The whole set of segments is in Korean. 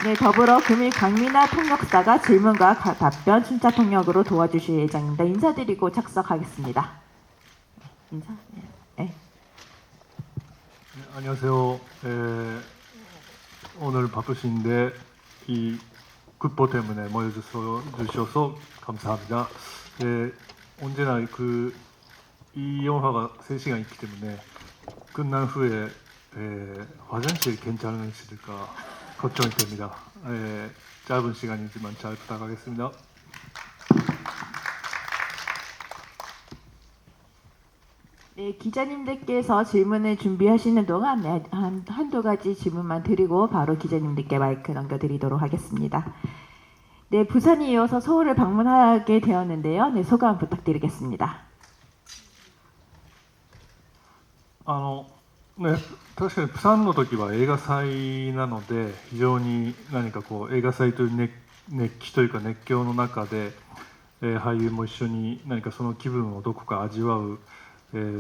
네, 더불어 금일 강민아 통역사가 질문과 답변 순차 통역으로 도와주실 예정입니다. 인사드리고 착석하겠습니다. 인사? 네. 네, 안녕하세요. 오늘 바쁘신데 이 국보 때문에 모여주셔서 감사합니다. 언제나 이 영화가 3시간 있기 때문에 끝난 후에 화장실 괜찮으실까 걱정이 됩니다. 짧은 시간이지만 잘 부탁하겠습니다. 네, 기자님들께서 질문을 준비하시는 동안 한두 가지 질문만 드리고 바로 기자님들께 마이크 넘겨드리도록 하겠습니다. 네, 부산이 이어서 서울을 방문하게 되었는데요. 네, 소감 부탁드리겠습니다. ね、確かにプサンの時は映画祭なので非常に何かこう映画祭という熱気というか熱狂の中で、俳優も一緒に何かその気分をどこか味わう、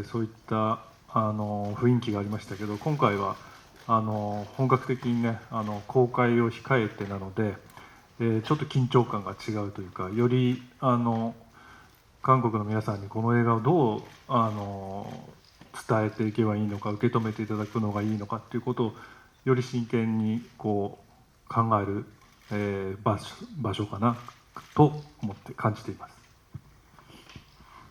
そういった雰囲気がありましたけど、今回は本格的にね公開を控えてなので、ちょっと緊張感が違うというか、より韓国の皆さんにこの映画をどう伝えていけばいいのか、受け止めていただくのがいいのかっていうことをより真剣にこう考える、場所かなと思って感じています。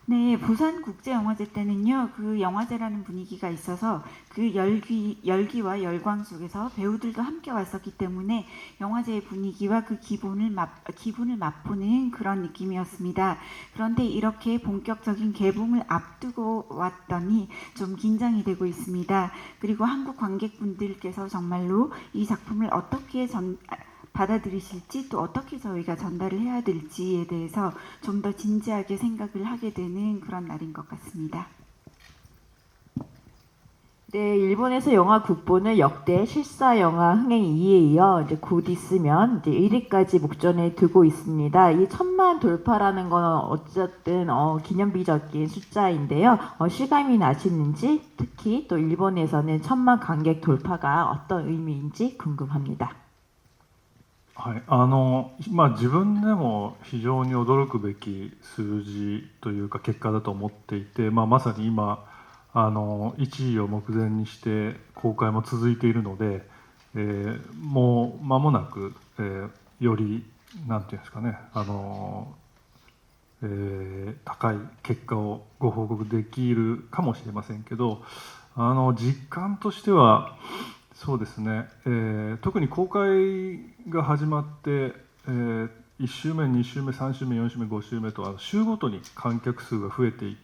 네, 부산국제영화제 때는요, 그 영화제라는 분위기가 있어서 그 열기와 열광 속에서 배우들도 함께 왔었기 때문에 영화제의 분위기와 그 기분을 맛보는 그런 느낌이었습니다. 그런데 이렇게 본격적인 개봉을 앞두고 왔더니 좀 긴장이 되고 있습니다. 그리고 한국 관객분들께서 정말로 이 작품을 어떻게 받아들이실지, 또 어떻게 저희가 전달을 해야 될지에 대해서 좀 더 진지하게 생각을 하게 되는 그런 날인 것 같습니다. 네, 일본에서 영화 국보는 역대 실사 영화 흥행 2위에 이어 이제 곧 있으면 이제 1위까지 목전에 두고 있습니다. 이 1000만 돌파라는 건 어쨌든 기념비적인 숫자인데요. 실감이 나시는지, 특히 또 일본에서는 1000만 관객 돌파가 어떤 의미인지 궁금합니다. はい、自分でも非常に驚くべき数字というか結果だと思っていて、まさに今1位を目前にして公開も続いているので、もう間もなく、よりなんていうんですかね、高い結果をご報告できるかもしれませんけど、実感としてはそうですね、特に公開が始まって、1週目、2週目、3週目、4週目、5週目と週ごとに観客数が増えていっ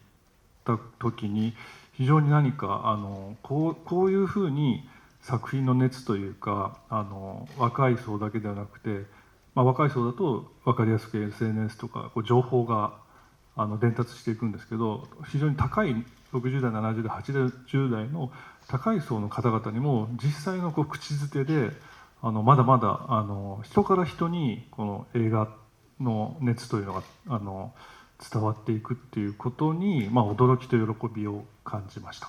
た時に非常に何かこういうふうに作品の熱というか若い層だけではなくて、若い層だと分かりやすく SNS とか情報が伝達していくんですけど、非常に高い60代、70代、80代の高い層の方々にも実際の口づてでまだまだ人から人にこの映画の熱というのが伝わっていくっていうことに、驚きと喜びを感じました。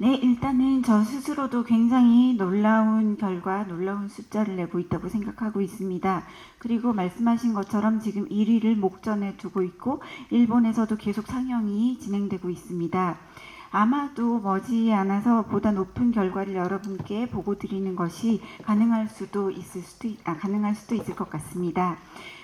네, 일단은 저 스스로도 굉장히 놀라운 결과, 놀라운 숫자를 내고 있다고 생각하고 있습니다. 그리고 말씀하신 것처럼 지금 1위를 목전에 두고 있고 일본에서도 계속 상영이 진행되고 있습니다. 아마도 머지않아서 보다 높은 결과를 여러분께 보고 드리는 것이 가능할 수도 있을 것 같습니다.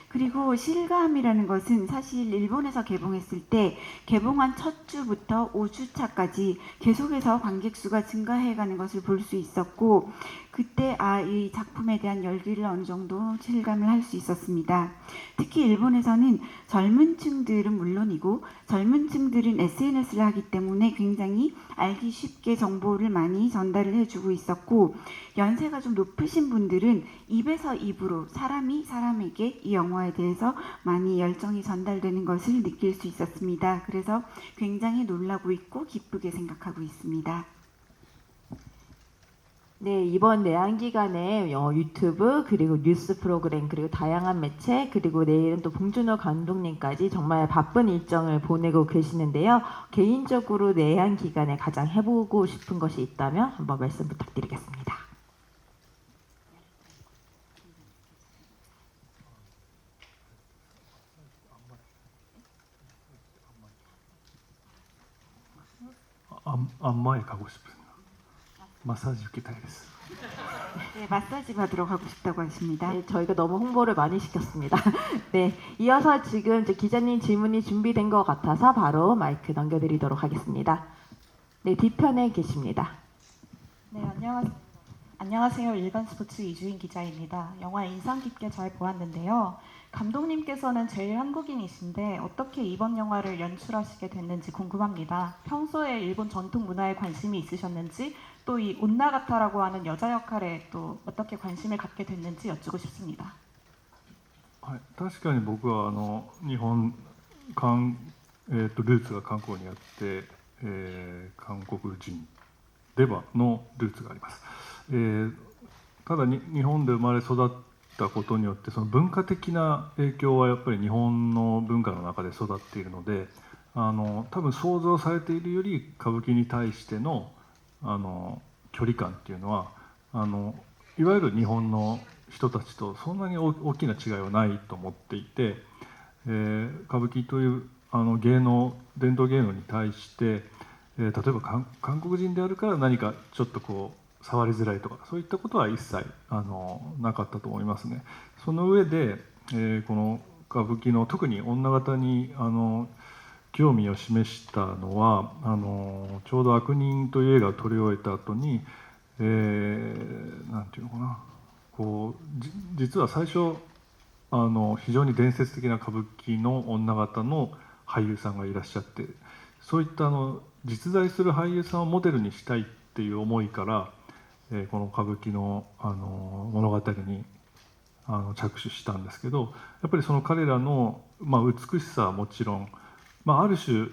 그리고 실감이라는 것은 사실 일본에서 개봉했을 때 개봉한 첫 주부터 5주차까지 계속해서 관객 수가 증가해가는 것을 볼 수 있었고, 그때 이 작품에 대한 열기를 어느 정도 실감을 할 수 있었습니다. 특히 일본에서는 젊은 층들은 물론이고 젊은 층들은 SNS를 하기 때문에 굉장히 알기 쉽게 정보를 많이 전달을 해주고 있었고, 연세가 좀 높으신 분들은 입에서 입으로 사람이 사람에게 이 영화에 대해서 많이 열정이 전달되는 것을 느낄 수 있었습니다. 그래서 굉장히 놀라고 있고 기쁘게 생각하고 있습니다. 네, 이번 내한 기간에 유튜브 그리고 뉴스 프로그램 그리고 다양한 매체 그리고 내일은 또 봉준호 감독님까지 정말 바쁜 일정을 보내고 계시는데요. 개인적으로 내한 기간에 가장 해보고 싶은 것이 있다면 한번 말씀 부탁드리겠습니다. 甘い가고 싶습니다. 마사지 受けたいです. 네, 마사지 받으러 가고 싶다고 하십니다. 네, 저희가 너무 홍보를 많이 시켰습니다. 네, 이어서 지금 이제 기자님 질문이 준비된 것 같아서 바로 마이크 넘겨드리도록 하겠습니다. 네, 뒤편에 계십니다. 네, 안녕하세요. 일간 스포츠 이주인 기자입니다. 영화 인상 깊게 잘 보았는데요. 감독님께서는 제일 한국인이신데 어떻게 이번 영화를 연출하시게 됐는지 궁금합니다. 평소에 일본 전통 문화에 관심이 있으셨는지 또 이 온나가타라고 하는 여자 역할에 또 어떻게 관심을 갖게 됐는지 여쭈고 싶습니다. はい、確かに僕は日本ルーツが韓国にあって、韓国人のルーツがあります。ただに日本で生まれ育ったことによってその文化的な影響はやっぱり日本の文化の中で育っているので、多分想像されているより歌舞伎に対しての距離感っていうのはいわゆる日本の人たちとそんなに大きな違いはないと思っていて、歌舞伎という伝統芸能に対して、例えば韓国人であるから何かちょっとこう触りづらいとかそういったことは一切なかったと思いますね。その上で、この歌舞伎の特に女方に興味を示したのはちょうど「悪人」という映画を撮り終えた後になんていうのかな実は最初非常に伝説的な歌舞伎の女方の俳優さんがいらっしゃって、そういった実在する俳優さんをモデルにしたいっていう思いから、この歌舞伎の物語に着手したんですけど、やっぱりその彼らの、美しさはもちろん、ある種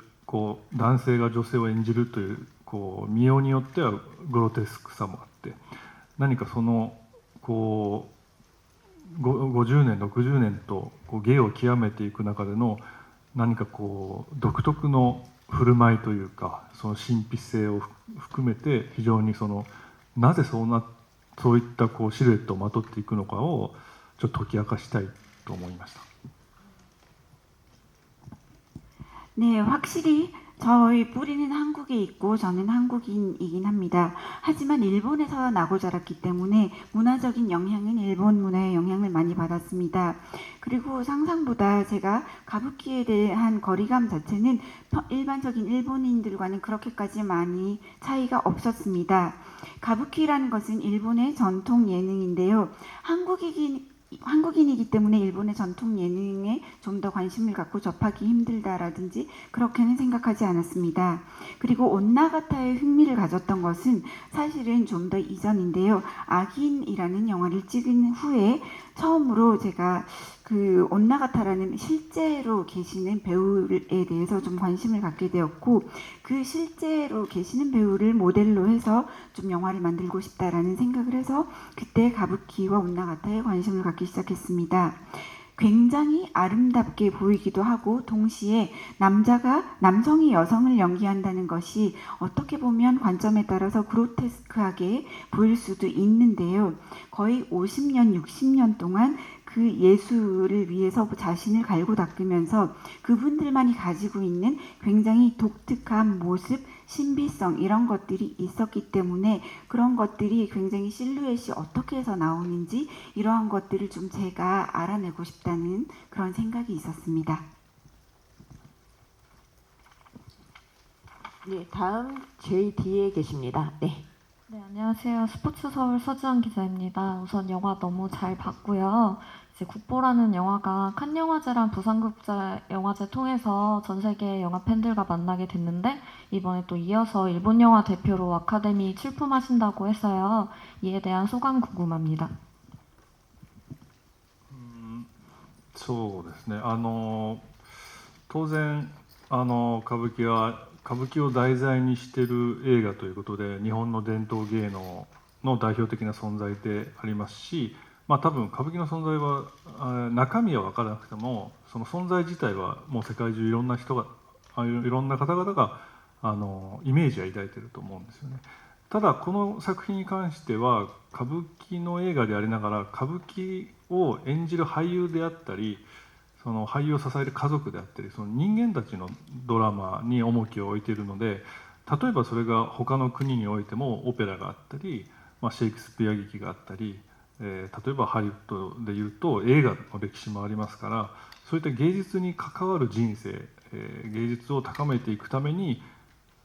男性が女性を演じるという見ようによってはグロテスクさもあって、何かその50年60年と芸を極めていく中での何か独特の振る舞いというか、その神秘性を含めて非常になぜそういったシルエットをまとっていくのかをちょっと解き明かしたいと思いました。 네, 확실히 저희 뿌리는 한국에 있고 저는 한국인이긴 합니다. 하지만 일본에서 나고 자랐기 때문에 문화적인 영향은 일본 문화의 영향을 많이 받았습니다. 그리고 상상보다 제가 가부키에 대한 거리감 자체는 일반적인 일본인들과는 그렇게까지 많이 차이가 없었습니다. 가부키라는 것은 일본의 전통 예능인데요. 한국인이기 때문에 일본의 전통 예능에 좀 더 관심을 갖고 접하기 힘들다라든지 그렇게는 생각하지 않았습니다. 그리고 온나가타에 흥미를 가졌던 것은 사실은 좀 더 이전인데요. 악인이라는 영화를 찍은 후에 처음으로 제가 그 온나가타라는 실제로 계시는 배우에 대해서 좀 관심을 갖게 되었고, 그 실제로 계시는 배우를 모델로 해서 좀 영화를 만들고 싶다라는 생각을 해서 그때 가부키와 온나가타에 관심을 갖기 시작했습니다. 굉장히 아름답게 보이기도 하고 동시에 남성이 여성을 연기한다는 것이 어떻게 보면 관점에 따라서 그로테스크하게 보일 수도 있는데요. 거의 50년, 60년 동안 그 예술을 위해서 자신을 갈고 닦으면서 그분들만이 가지고 있는 굉장히 독특한 모습, 신비성 이런 것들이 있었기 때문에 그런 것들이 굉장히 실루엣이 어떻게 해서 나오는지 이러한 것들을 좀 제가 알아내고 싶다는 그런 생각이 있었습니다. 네, 다음 JD에 계십니다. 네. 네, 안녕하세요. 스포츠 서울 서지원 기자입니다. 우선 영화 너무 잘 봤고요. 이제 국보라는 영화가 칸 영화제랑 부산국제 영화제 통해서 전 세계 영화 팬들과 만나게 됐는데 이번에 또 이어서 일본 영화 대표로 아카데미 출품하신다고 해서요. 이에 대한 소감 궁금합니다. そうですね。当然歌舞伎を題材にしている映画ということで日本の伝統芸能の代表的な存在でありますし、多分歌舞伎の存在は中身は分からなくてもその存在自体はもう世界中いろんな人がいろんな方々がイメージは抱いていると思うんですよね。ただこの作品に関しては歌舞伎の映画でありながら歌舞伎を演じる俳優であったりその俳優を支える家族であったりその人間たちのドラマに重きを置いているので例えばそれが他の国においてもオペラがあったり、シェイクスピア劇があったり、例えばハリウッドでいうと映画の歴史もありますから、そういった芸術に関わる人生、芸術を高めていくために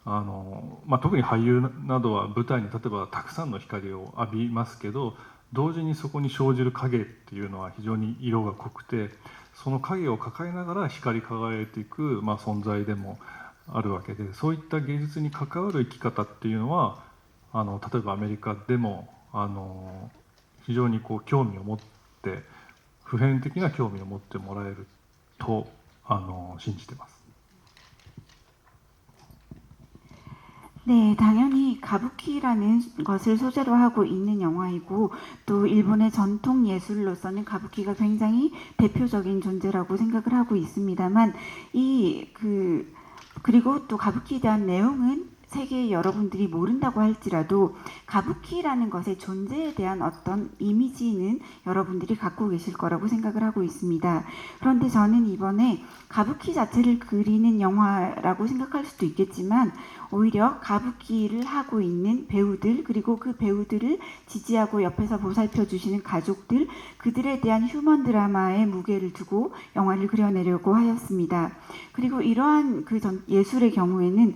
特に俳優などは舞台に例えばたくさんの光を浴びますけど、同時にそこに生じる影っていうのは非常に色が濃くて、その影を抱えながら光り輝いていく、存在でもあるわけで、そういった芸術に関わる生き方っていうのは例えばアメリカでも非常に興味を持って、普遍的な興味を持ってもらえると信じてます。 네, 당연히 가부키라는 것을 소재로 하고 있는 영화이고, 또 일본의 전통 예술로서는 가부키가 굉장히 대표적인 존재라고 생각을 하고 있습니다만, 그리고 또 가부키에 대한 내용은 세계 여러분들이 모른다고 할지라도 가부키라는 것의 존재에 대한 어떤 이미지는 여러분들이 갖고 계실 거라고 생각을 하고 있습니다. 그런데 저는 이번에 가부키 자체를 그리는 영화라고 생각할 수도 있겠지만, 오히려 가부키를 하고 있는 배우들, 그리고 그 배우들을 지지하고 옆에서 보살펴 주시는 가족들, 그들에 대한 휴먼 드라마의 무게를 두고 영화를 그려내려고 하였습니다. 그리고 이러한 예술의 경우에는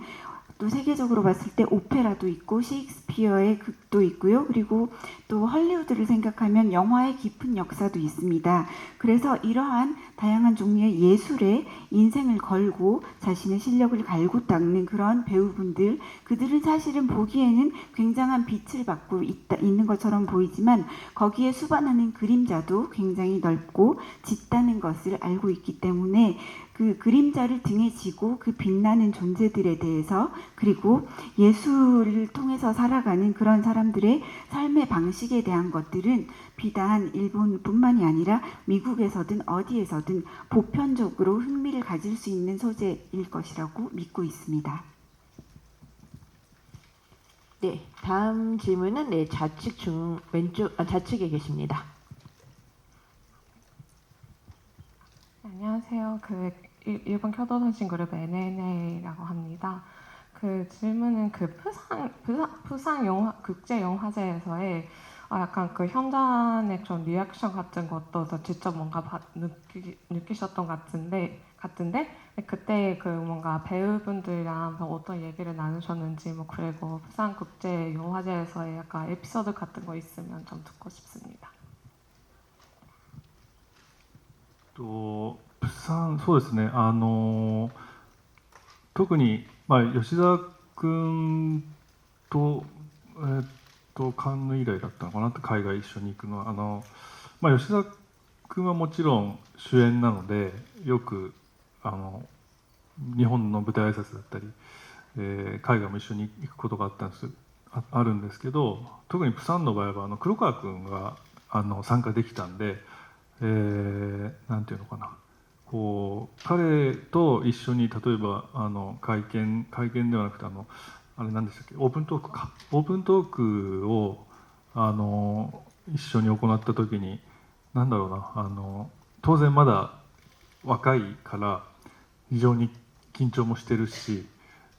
또 세계적으로 봤을 때 오페라도 있고 셰익스피어의 극도 있고요. 그리고 또 헐리우드를 생각하면 영화의 깊은 역사도 있습니다. 그래서 이러한 다양한 종류의 예술에 인생을 걸고 자신의 실력을 갈고 닦는 그런 배우분들, 그들은 사실은 보기에는 굉장한 빛을 받고 있는 것처럼 보이지만 거기에 수반하는 그림자도 굉장히 넓고 짙다는 것을 알고 있기 때문에 그 그림자를 등에 지고 그 빛나는 존재들에 대해서, 그리고 예술을 통해서 살아가는 그런 사람들의 삶의 방식에 대한 것들은 비단 일본뿐만이 아니라 미국에서든 어디에서든 보편적으로 흥미를 가질 수 있는 소재일 것이라고 믿고 있습니다. 네, 다음 질문은 좌측 좌측에 계십니다. 안녕하세요. 일본 교도소신 그룹 NNA라고 합니다. 그 질문은 부산 국제 영화제에서의 약간 그 현장의 좀 리액션 같은 것도 직접 뭔가 느끼셨던 같은데 그때 그 뭔가 배우분들이랑 어떤 얘기를 나누셨는지, 그리고 부산 국제 영화제에서의 약간 에피소드 같은 거 있으면 좀 듣고 싶습니다. そうですね、特に、吉田君と、カンヌ以来だったのかなって、海外一緒に行くのは吉田君はもちろん主演なので、よく日本の舞台挨拶だったり、海外も一緒に行くことがあるんですけど、特にプサンの場合は黒川君が参加できたんで、なんていうのかな、彼と一緒に例えば会見ではなくてあれ何でしたっけ、オープントークを一緒に行った時に、なんだろうな、当然まだ若いから非常に緊張もしてるし、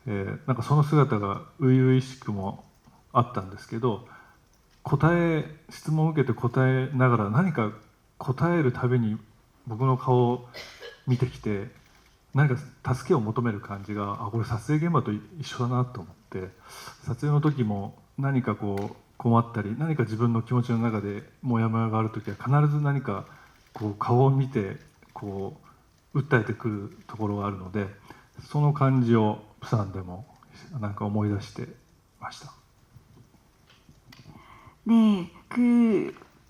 なんかその姿が初々しくもあったんですけど、質問を受けて答えながら何か答えるたびに僕の顔を見てきて、何か助けを求める感じが、これ撮影現場と一緒だなと思って、撮影の時も何か困ったり、何か自分の気持ちの中でモヤモヤがある時は必ず何か顔を見て訴えてくるところがあるので、その感じをプサンでもなんか思い出してました。 네,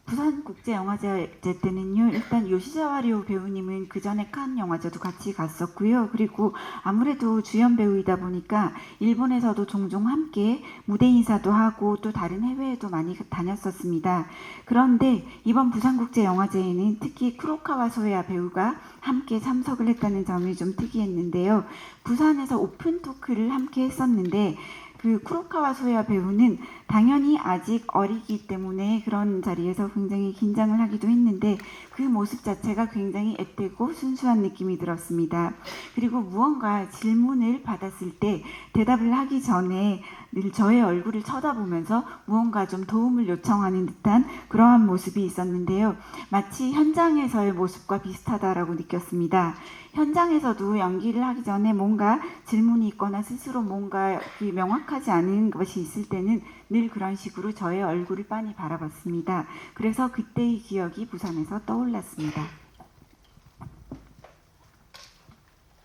부산국제영화제 때는요, 일단 요시자와리오 배우님은 그 전에 칸 영화제도 같이 갔었고요. 그리고 아무래도 주연 배우이다 보니까 일본에서도 종종 함께 무대 인사도 하고 또 다른 해외에도 많이 다녔었습니다. 그런데 이번 부산국제영화제에는 특히 쿠로카와 소야 배우가 함께 참석을 했다는 점이 좀 특이했는데요. 부산에서 오픈 토크를 함께 했었는데 그 쿠로카와 소야 배우는 당연히 아직 어리기 때문에 그런 자리에서 굉장히 긴장을 하기도 했는데 그 모습 자체가 굉장히 앳되고 순수한 느낌이 들었습니다. 그리고 무언가 질문을 받았을 때 대답을 하기 전에 늘 저의 얼굴을 쳐다보면서 무언가 좀 도움을 요청하는 듯한 그러한 모습이 있었는데요. 마치 현장에서의 모습과 비슷하다라고 느꼈습니다. 현장에서도 연기를 하기 전에 뭔가 질문이 있거나 스스로 뭔가 그 명확하지 않은 것이 있을 때는 늘 그런 식으로 저의 얼굴을 빤히 바라봤습니다. 그래서 그때의 기억이 부산에서 떠올랐습니다.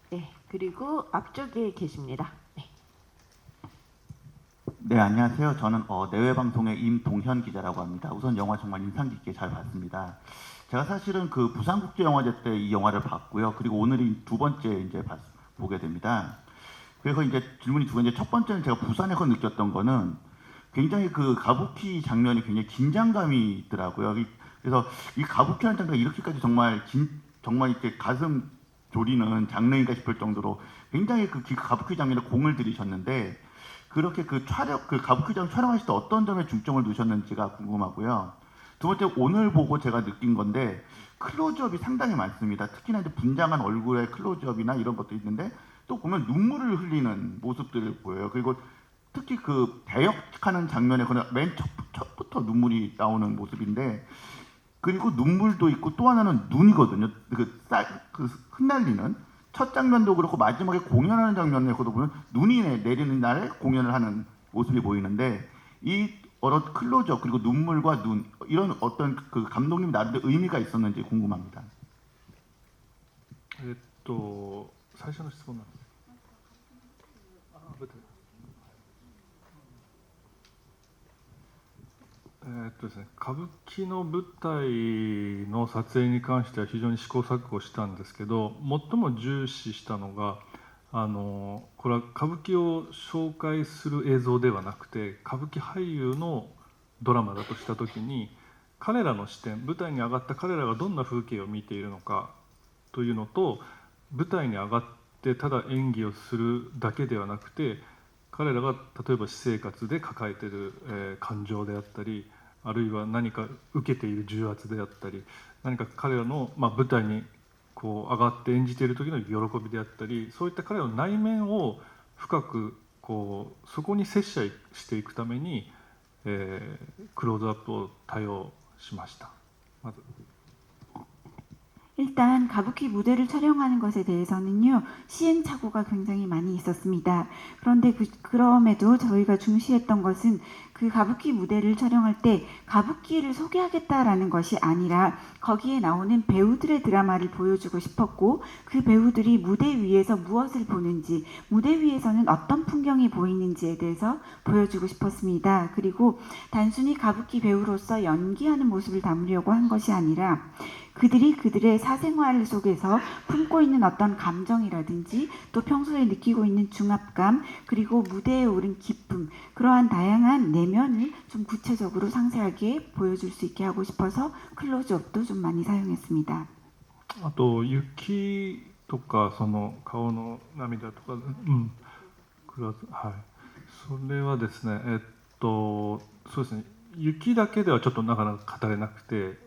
네, 그리고 앞쪽에 계십니다. 네. 네, 안녕하세요. 저는 내외방송의 임동현 기자라고 합니다. 우선 영화 정말 인상 깊게 잘 봤습니다. 제가 사실은 그 부산국제영화제 때 이 영화를 봤고요. 그리고 오늘이 두 번째 이제 보게 됩니다. 그래서 이제 질문이 두 번째, 첫 번째는 제가 부산에서 느꼈던 거는 굉장히 그 가부키 장면이 굉장히 긴장감이 있더라고요. 그래서 이 가부키라는 장면이 이렇게까지 정말 이렇게 가슴 졸이는 장면인가 싶을 정도로 굉장히 그 가부키 장면에 공을 들이셨는데 그렇게 그 가부키 장면 촬영하실 때 어떤 점에 중점을 두셨는지가 궁금하고요. 두 번째, 오늘 보고 제가 느낀 건데 클로즈업이 상당히 많습니다. 특히나 이제 분장한 얼굴의 클로즈업이나 이런 것도 있는데 또 보면 눈물을 흘리는 모습들을 보여요. 그리고 특히 그 대역하는 장면에 맨 첫부터 눈물이 나오는 모습인데 그리고 눈물도 있고 또 하나는 눈이거든요. 그 흩날리는 첫 장면도 그렇고 마지막에 공연하는 장면에서도 보면 눈이 내리는 날 공연을 하는 모습이 보이는데 이 클로즈업 그리고 눈물과 눈 이런 어떤 그 감독님 나름대로 의미가 있었는지 궁금합니다. 最初の質問なんです。舞台。ですね、歌舞伎の舞台の撮影に関しては非常に試行錯誤したんですけど、最も重視したのがこれは歌舞伎を紹介する映像ではなくて歌舞伎俳優のドラマだとした時に彼らの視点、舞台に上がった彼らがどんな風景を見ているのかというのと、舞台に上がってただ演技をするだけではなくて彼らが例えば私生活で抱えている、感情であったり、あるいは何か受けている重圧であったり、何か彼らの、舞台にこう上がって演じている時の喜びであったり、そういった彼らの内面を深くそこに接していくために、クローズアップを多用しました。まず 일단 가부키 무대를 촬영하는 것에 대해서는요 시행착오가 굉장히 많이 있었습니다. 그런데 그럼에도 저희가 중시했던 것은 그 가부키 무대를 촬영할 때 가부키를 소개하겠다라는 것이 아니라 거기에 나오는 배우들의 드라마를 보여주고 싶었고 그 배우들이 무대 위에서 무엇을 보는지, 무대 위에서는 어떤 풍경이 보이는지에 대해서 보여주고 싶었습니다. 그리고 단순히 가부키 배우로서 연기하는 모습을 담으려고 한 것이 아니라 그들의 사생활 속에서 품고 있는 어떤 감정이라든지 또 평소에 느끼고 있는 중압감 그리고 무대에 오른 기쁨, 그러한 다양한 내면을 좀 구체적으로 상세하게 보여줄 수 있게 하고 싶어서 클로즈업도 좀 많이 사용했습니다. あと雪とかその顔の涙とか、はい、それはですね、そうですね、雪だけではちょっとなかなか語れなくて、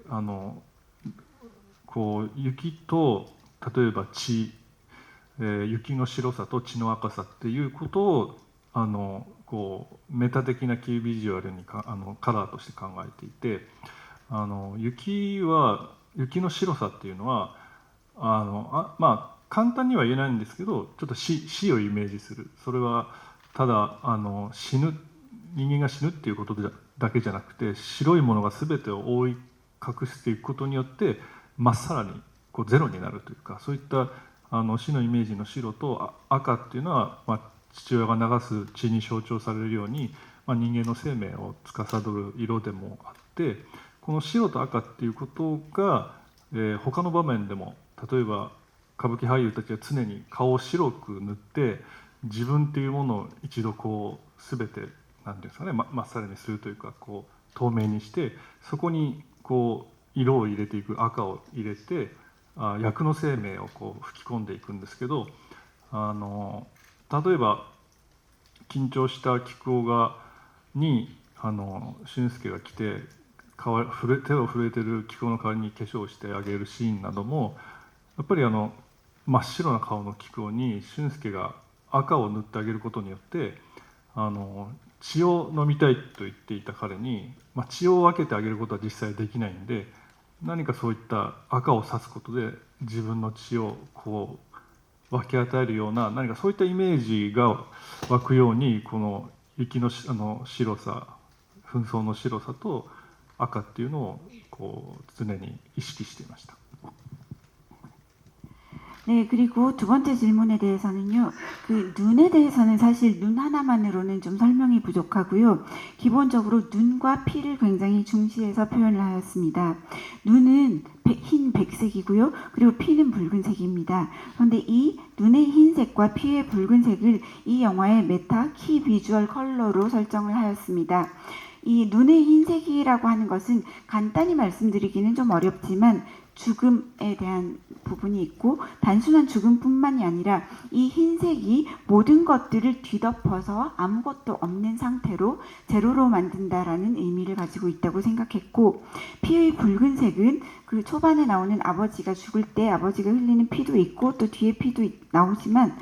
雪と例えば血、雪の白さと血の赤さっていうことをメタ的なキービジュアルにカラーとして考えていて、雪の白さっていうのは簡単には言えないんですけど、ちょっと死をイメージする。それはただ人間が死ぬっていうことだけじゃなくて、白いものが全てを覆い隠していくことによってまっさらにゼロになるというか、そういった死のイメージの白と赤っていうのは、父親が流す血に象徴されるように、人間の生命を司る色でもあって、この白と赤っていうことが、他の場面でも例えば歌舞伎俳優たちは常に顔を白く塗って自分っていうものを一度全て何ていうんですかね、まっさらにするというか透明にして、そこに色を入れていく、赤を入れて役の生命を吹き込んでいくんですけど、例えば緊張した菊男に俊介が来て手を触れてる菊男の代わりに化粧をしてあげるシーンなどもやっぱり真っ白な顔の菊男に俊介が赤を塗ってあげることによって血を飲みたいと言っていた彼に、血を分けてあげることは実際できないんで何かそういった赤を刺すことで自分の血をこう分け与えるような何かそういったイメージが湧くようにこの雪の白さ紛争の白さと赤っていうのをこう常に意識していました。 네, 그리고 두 번째 질문에 대해서는요, 그 눈에 대해서는 사실 눈 하나만으로는 좀 설명이 부족하고요. 기본적으로 눈과 피를 굉장히 중시해서 표현을 하였습니다. 눈은 흰 백색이고요. 그리고 피는 붉은색입니다. 그런데 이 눈의 흰색과 피의 붉은색을 이 영화의 메타 키 비주얼 컬러로 설정을 하였습니다. 이 눈의 흰색이라고 하는 것은 간단히 말씀드리기는 좀 어렵지만 죽음에 대한 부분이 있고 단순한 죽음뿐만이 아니라 이 흰색이 모든 것들을 뒤덮어서 아무것도 없는 상태로 제로로 만든다라는 의미를 가지고 있다고 생각했고 피의 붉은색은 그 초반에 나오는 아버지가 죽을 때 아버지가 흘리는 피도 있고 또 뒤에 피도 나오지만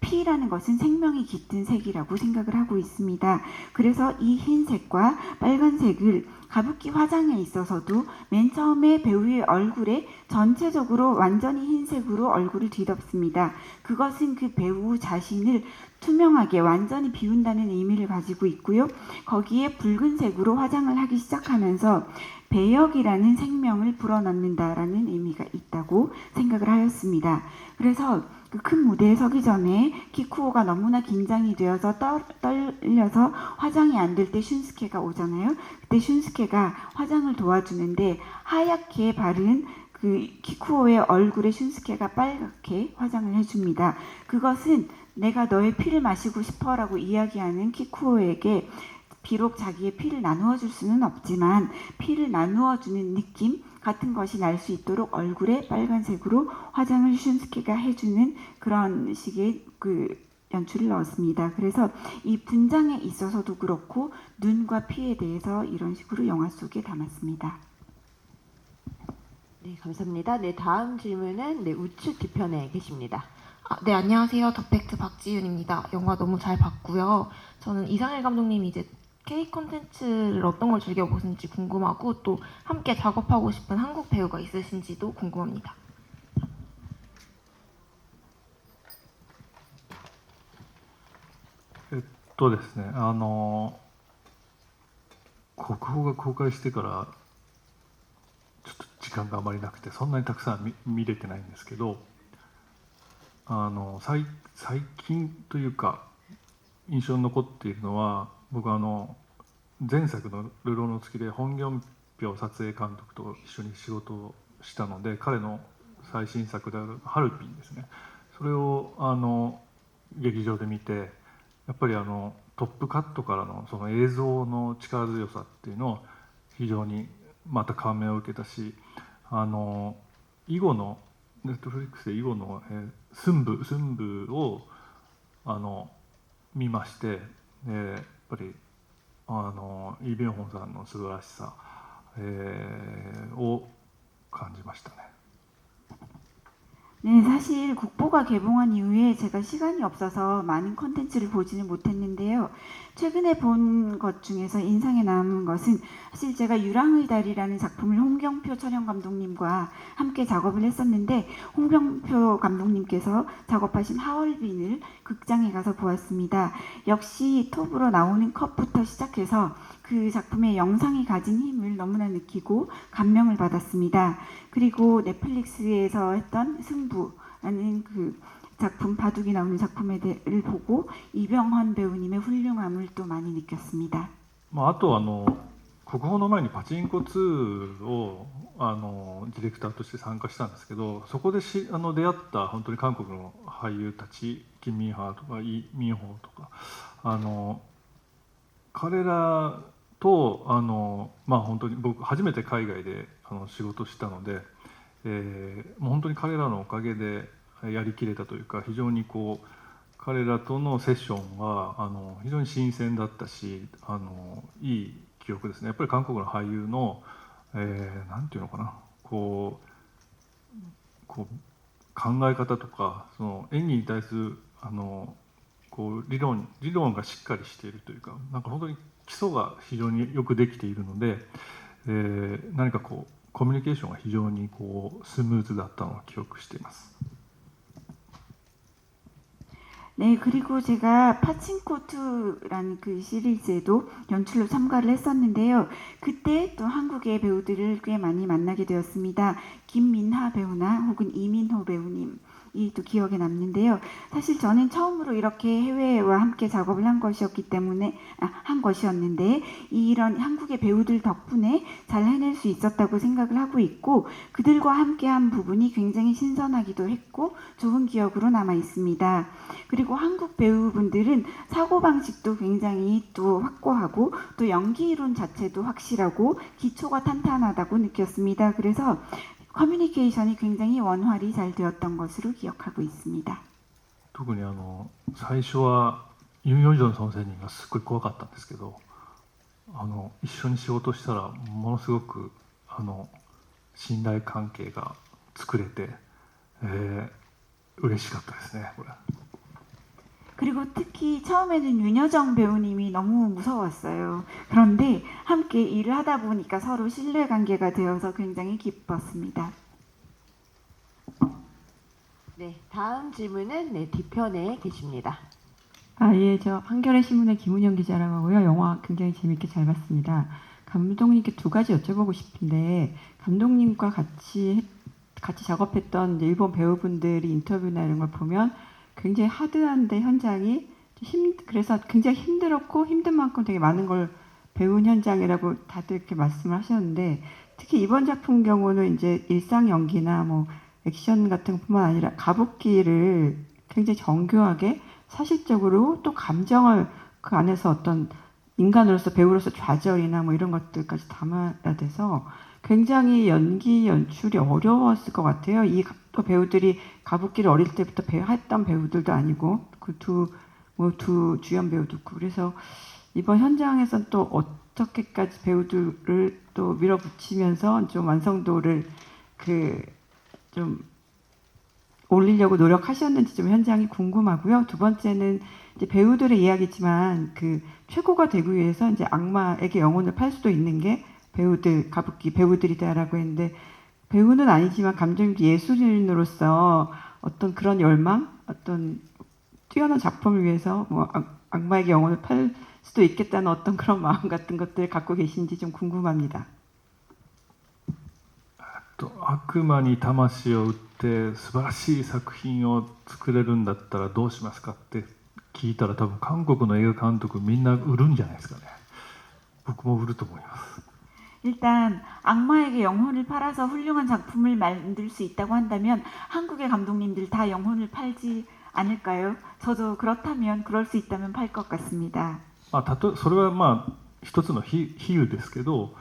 피라는 것은 생명이 깃든 색이라고 생각을 하고 있습니다. 그래서 이 흰색과 빨간색을 가부키 화장에 있어서도 맨 처음에 배우의 얼굴에 전체적으로 완전히 흰색으로 얼굴을 뒤덮습니다. 그것은 그 배우 자신을 투명하게 완전히 비운다는 의미를 가지고 있고요. 거기에 붉은색으로 화장을 하기 시작하면서 배역이라는 생명을 불어넣는다라는 의미가 있다고 생각을 하였습니다. 그래서 그 큰 무대에 서기 전에 키쿠오가 너무나 긴장이 되어서 떨려서 화장이 안 될 때 슌스케가 오잖아요. 그때 슌스케가 화장을 도와주는데 하얗게 바른 그 키쿠오의 얼굴에 슌스케가 빨갛게 화장을 해줍니다. 그것은 내가 너의 피를 마시고 싶어라고 이야기하는 키쿠오에게 비록 자기의 피를 나누어 줄 수는 없지만 피를 나누어 주는 느낌 같은 것이 날 수 있도록 얼굴에 빨간색으로 화장을 슌스케가 해주는 그런 식의 그 연출을 넣었습니다. 그래서 이 분장에 있어서도 그렇고 눈과 피에 대해서 이런 식으로 영화 속에 담았습니다. 네, 감사합니다. 네, 다음 질문은 네, 우측 뒤편에 계십니다. 네, 안녕하세요. 더팩트 박지윤입니다. 영화 너무 잘 봤고요. 저는 이상일 감독님이 이제 K 콘텐츠를 어떤 걸 즐겨보시는지 궁금하고 또 함께 작업하고 싶은 한국 배우가 있으신지도 궁금합니다. ですね国宝が公開してからちょっと時間があまりなくてそんなにたくさん見れてないんですけど最近というか印象に残っているのは僕前作の「流浪の月」でホン・ギョンピョ撮影監督と一緒に仕事をしたので彼の最新作である「ハルピン」ですねそれを劇場で見てやっぱりトップカットからのその映像の力強さっていうのを非常にまた感銘を受けたし以後のネットフリックスで以後の寸部を見ましてやっぱりイ・ビョンホンさんの素晴らしさ、を感じましたね。 네, 사실 국보가 개봉한 이후에 제가 시간이 없어서 많은 콘텐츠를 보지는 못했는데요. 최근에 본 것 중에서 인상에 남은 것은 사실 제가 유랑의 달이라는 작품을 홍경표 촬영 감독님과 함께 작업을 했었는데 홍경표 감독님께서 작업하신 하얼빈을 극장에 가서 보았습니다. 역시 톱으로 나오는 컵부터 시작해서 그 작품의 영상이 가진 힘을 너무나 느끼고 감명을 받았습니다. 그리고 넷플릭스에서 했던 승부라는 그 작품 바둑이 나오는 작품을 보고 이병헌 배우님의 훌륭함을 또 많이 느꼈습니다. あと国宝の前にパチンコ2をディレクターとして参加したんですけどそこで出会った本当に韓国の俳優たちキム・ミンハーとかイ・ミンホとか彼らと本当に僕初めて海外で仕事したので、もう本当に彼らのおかげでやりきれたというか非常にこう彼らとのセッションは非常に新鮮だったしいい記憶ですね。やっぱり韓国の俳優の、なんていうのかな、こう考え方とかその演技に対するこう理論がしっかりしているというか、なんか本当に基礎が非常によくできているので、何かこうコミュニケーションが非常にこうスムーズだったのを記憶しています。 네, 그리고 제가 파친코2라는 그 시리즈에도 연출로 참가를 했었는데요. 그때 또 한국의 배우들을 꽤 많이 만나게 되었습니다. 김민하 배우나 혹은 이민호 배우님. 이 또 기억에 남는데요. 사실 저는 처음으로 이렇게 해외와 함께 작업을 한 것이었는데 이런 한국의 배우들 덕분에 잘 해낼 수 있었다고 생각을 하고 있고 그들과 함께한 부분이 굉장히 신선하기도 했고 좋은 기억으로 남아 있습니다. 그리고 한국 배우분들은 사고방식도 굉장히 또 확고하고 또 연기 이론 자체도 확실하고 기초가 탄탄하다고 느꼈습니다. 그래서 커뮤니케이션이 굉장히 원활히 잘 되었던 것으로 기억하고 있습니다. 特に最初はユン・ヨジョン先生がすっごい怖かったんですけど、一緒に仕事したらものすごく信頼関係が作れて、嬉しかったですね、これ。 그리고 특히 처음에는 윤여정 배우님이 너무 무서웠어요. 그런데 함께 일을 하다 보니까 서로 신뢰관계가 되어서 굉장히 기뻤습니다. 네, 다음 질문은 네, 뒤편에 계십니다. 예, 저 한겨레 신문의 김은영 기자라고 하고요. 영화 굉장히 재밌게 잘 봤습니다. 감독님께 두 가지 여쭤보고 싶은데 감독님과 같이 작업했던 일본 배우분들이 인터뷰나 이런 걸 보면 굉장히 하드한데 현장이 그래서 굉장히 힘들었고 힘든 만큼 되게 많은 걸 배운 현장이라고 다들 이렇게 말씀을 하셨는데 특히 이번 작품 경우는 이제 일상 연기나 뭐 액션 같은 것뿐만 아니라 가부키를 굉장히 정교하게 사실적으로 또 감정을 그 안에서 어떤 인간으로서 배우로서 좌절이나 뭐 이런 것들까지 담아야 돼서 굉장히 연기 연출이 어려웠을 것 같아요. 이 또 배우들이 가부키를 어릴 때부터 했던 배우들도 아니고 그 두 주연 배우도 있고 그래서 이번 현장에서 또 어떻게까지 배우들을 또 밀어붙이면서 좀 완성도를 좀 올리려고 노력하셨는지 좀 현장이 궁금하고요. 두 번째는 이제 배우들의 이야기지만 그 최고가 되기 위해서 이제 악마에게 영혼을 팔 수도 있는 게 가부키 배우들이다라고 했는데 배우는 아니지만 감독님 예술인으로서 어떤 그런 열망, 어떤 뛰어난 작품을 위해서 뭐 악마에게 영혼을 팔 수도 있겠다는 어떤 그런 마음 같은 것들 갖고 계신지 좀 궁금합니다. 悪魔に魂を売って素晴らしい作品を作れるんだったらどうしますかって聞いたら多分韓国の映画監督みんな売るんじゃないですかね。僕も売ると思います。 일단 악마에게 영혼을 팔아서 훌륭한 작품을 만들 수 있다고 한다면 한국의 감독님들 다 영혼을 팔지 않을까요? 저도 그렇다면 그럴 수 있다면 팔 것 같습니다. それはまあ一つの比喩ですけど、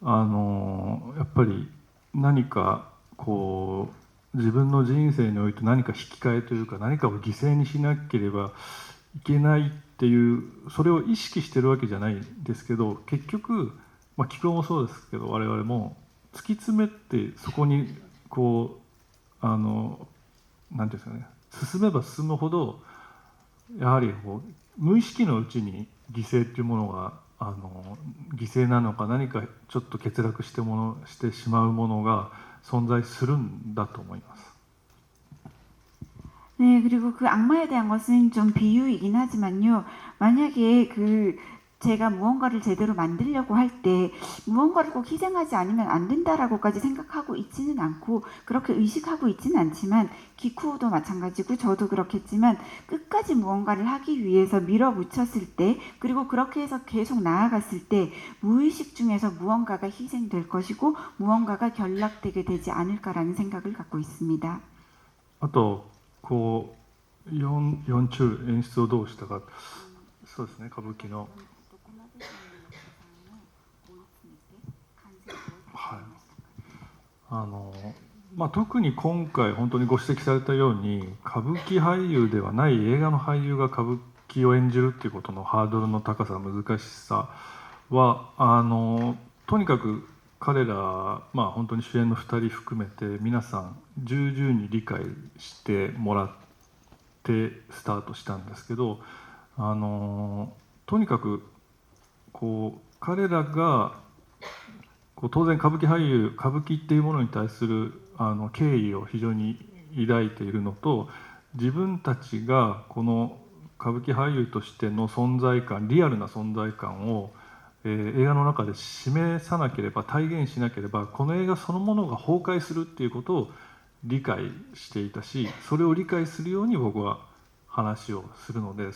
やっぱり何かこう自分の人生において何か引き換えというか何かを犠牲にしなければいけないっていうそれを意識してるわけじゃないんですけど結局帰国もそうですけど我々も突き詰めてそこにこうなんていうんですかね進めば進むほどやはりこう無意識のうちに犠牲っていうものが犠牲なのか何かちょっと欠落してしまうものが存在するんだと思います。 네, 그리고 그 악마에 대한 것은 좀 비유이긴 하지만요. 만약에 제가 무언가를 제대로 만들려고 할 때 무언가를 꼭 희생하지 않으면 안 된다라고까지 생각하고 있지는 않고 그렇게 의식하고 있지는 않지만 기쿠도 마찬가지고 저도 그렇겠지만 끝까지 무언가를 하기 위해서 밀어붙였을 때 그리고 그렇게 해서 계속 나아갔을 때 무의식 중에서 무언가가 희생될 것이고 무언가가 결락되게 되지 않을까라는 생각을 갖고 있습니다. あとこう演出をどうしたかそうですね歌舞伎の。 はい、特に今回本当にご指摘されたように歌舞伎俳優ではない映画の俳優が歌舞伎を演じるっていうことのハードルの高さ難しさはとにかく彼ら、本当に主演の2人含めて皆さん重々に理解してもらってスタートしたんですけど、とにかく彼らが当然歌舞伎っていうものに対する敬意を非常に抱いているのと、自分たちがこの歌舞伎俳優としての存在感、リアルな存在感を、映画の中で示さなければ、体現しなければこの映画そのものが崩壊するっていうことを理解していたし、それを理解するように僕は話をするので、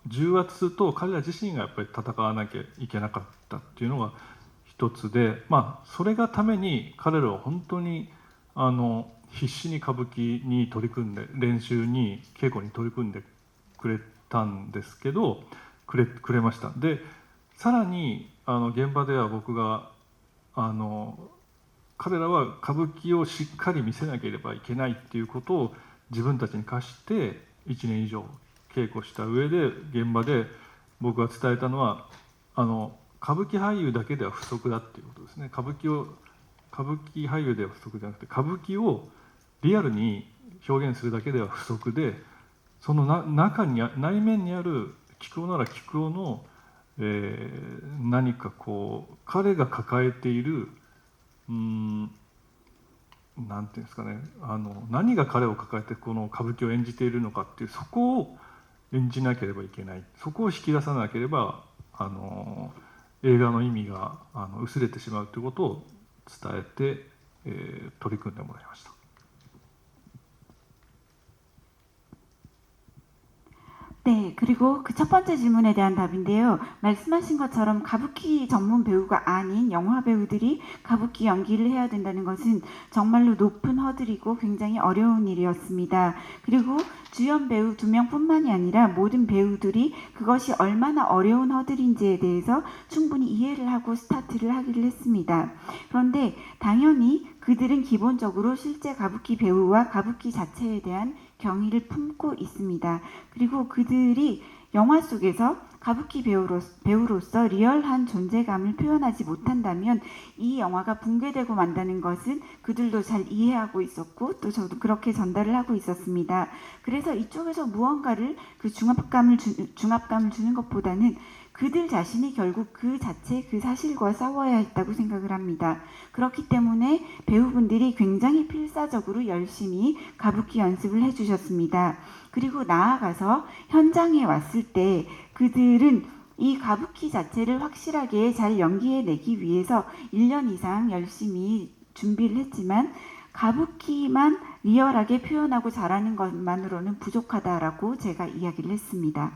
重圧と彼ら自身がやっぱり戦わなきゃいけなかったっていうのが一つで、それがために彼らは本当に必死に歌舞伎に取り組んで、練習に稽古に取り組んでくれたんですけど、くれました。でさらに現場では僕が彼らは歌舞伎をしっかり見せなければいけないっていうことを自分たちに課して1年以上稽古した上で、現場で僕が伝えたのは歌舞伎俳優だけでは不足だっていうことですね。歌舞伎俳優では不足じゃなくて、歌舞伎をリアルに表現するだけでは不足で、その内面にある菊尾なら菊尾の、何か彼が抱えているなんていうんですかね、何が彼を抱えてこの歌舞伎を演じているのかっていう、そこを演じなければいけない、そこを引き出さなければ映画の意味が薄れてしまうということを伝えて、取り組んでもらいました。 네, 그리고 그 첫 번째 질문에 대한 답인데요. 말씀하신 것처럼 가부키 전문 배우가 아닌 영화 배우들이 가부키 연기를 해야 된다는 것은 정말로 높은 허들이고 굉장히 어려운 일이었습니다. 그리고 주연 배우 2명뿐만이 아니라 모든 배우들이 그것이 얼마나 어려운 허들인지에 대해서 충분히 이해를 하고 스타트를 하기를 했습니다. 그런데 당연히 그들은 기본적으로 실제 가부키 배우와 가부키 자체에 대한 경의를 품고 있습니다. 그리고 그들이 영화 속에서 가부키 배우로서 리얼한 존재감을 표현하지 못한다면 이 영화가 붕괴되고 만다는 것은 그들도 잘 이해하고 있었고, 또 저도 그렇게 전달을 하고 있었습니다. 그래서 이쪽에서 무언가를 그 중압감을 주는 것보다는 그들 자신이 결국 그 자체 그 사실과 싸워야 했다고 생각을 합니다. 그렇기 때문에 배우분들이 굉장히 필사적으로 열심히 가부키 연습을 해주셨습니다. 그리고 나아가서 현장에 왔을 때 그들은 이 가부키 자체를 확실하게 잘 연기해내기 위해서 1년 이상 열심히 준비를 했지만 가부키만 리얼하게 표현하고 잘하는 것만으로는 부족하다라고 제가 이야기를 했습니다.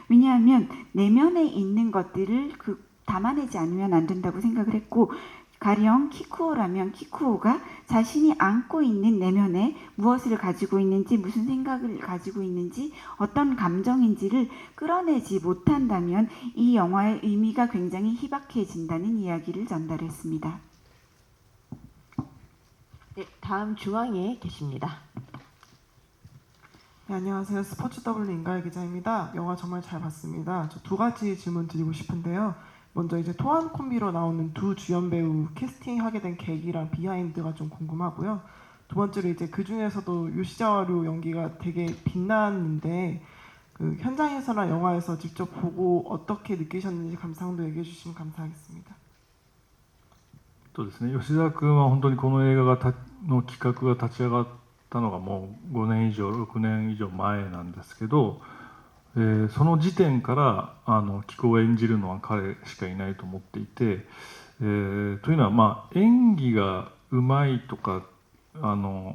왜냐하면 내면에 있는 것들을 담아내지 않으면 안 된다고 생각을 했고, 가령 키쿠오라면 키쿠오가 자신이 안고 있는 내면에 무엇을 가지고 있는지, 무슨 생각을 가지고 있는지, 어떤 감정인지를 끌어내지 못한다면 이 영화의 의미가 굉장히 희박해진다는 이야기를 전달했습니다. 네, 다음 중앙에 계십니다. 네, 안녕하세요. 스포츠 W 인가의 기자입니다. 영화 정말 잘 봤습니다. 저 두 가지 질문 드리고 싶은데요. 먼저 이제 토한 콤비로 나오는 두 주연 배우 캐스팅하게 된 계기랑 비하인드가 좀 궁금하고요. 두 번째로 이제 그 중에서도 요시자와루 연기가 되게 빛났는데 그 현장에서나 영화에서 직접 보고 어떻게 느끼셨는지 감상도 얘기해 주시면 감사하겠습니다. そうですね、吉沢君は本当にこの映画の企画が立ち上がったのがもう5年以上6年以上前なんですけど、その時点から菊を演じるのは彼しかいないと思っていて、というのは演技がうまいとか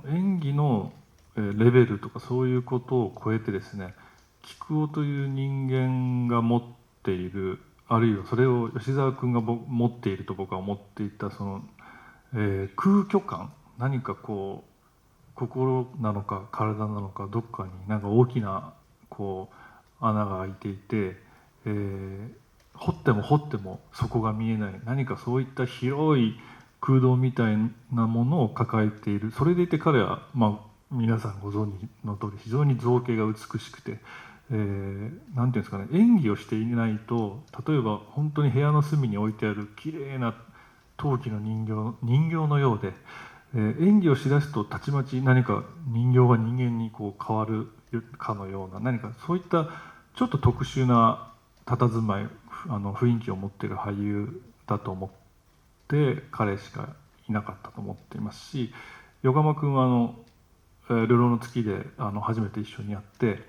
演技のレベルとかそういうことを超えてですね、菊尾という人間が持っている、あるいはそれを吉沢君が持っていると僕は思っていたその、空虚感、何か心なのか体なのかどっかになんか大きな穴が開いていて、掘っても掘っても底が見えない、何かそういった広い空洞みたいなものを抱えている。それでいて彼は、皆さんご存知の通り非常に造形が美しくて、なんていうんですかね、演技をしていないと、例えば本当に部屋の隅に置いてある綺麗な陶器の人形のようで、演技をしだすとたちまち何か人形が人間にこう変わるかのような、何かそういったちょっと特殊な佇まい、雰囲気を持っている俳優だと思って彼しかいなかったと思っていますし、横浜君は流浪の月で初めて一緒にやって、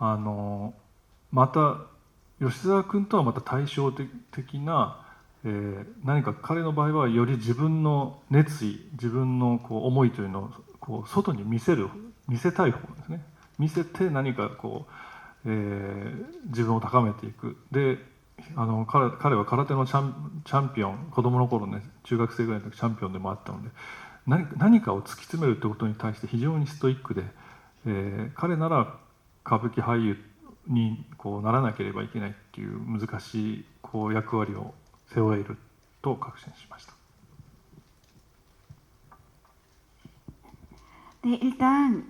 また吉沢君とはまた対照的な、何か彼の場合はより自分の熱意、自分のこう思いというのをこう外に見せたい方ですね。見せて何かこう、自分を高めていく。で彼は空手のチャンピオン、子供の頃ね、中学生ぐらいの時チャンピオンでもあったので、何かを突き詰めるということに対して非常にストイックで、彼なら歌舞伎俳優にこうならなければいけないっていう難しいこう役割を背負えると確信しました。 네, 일단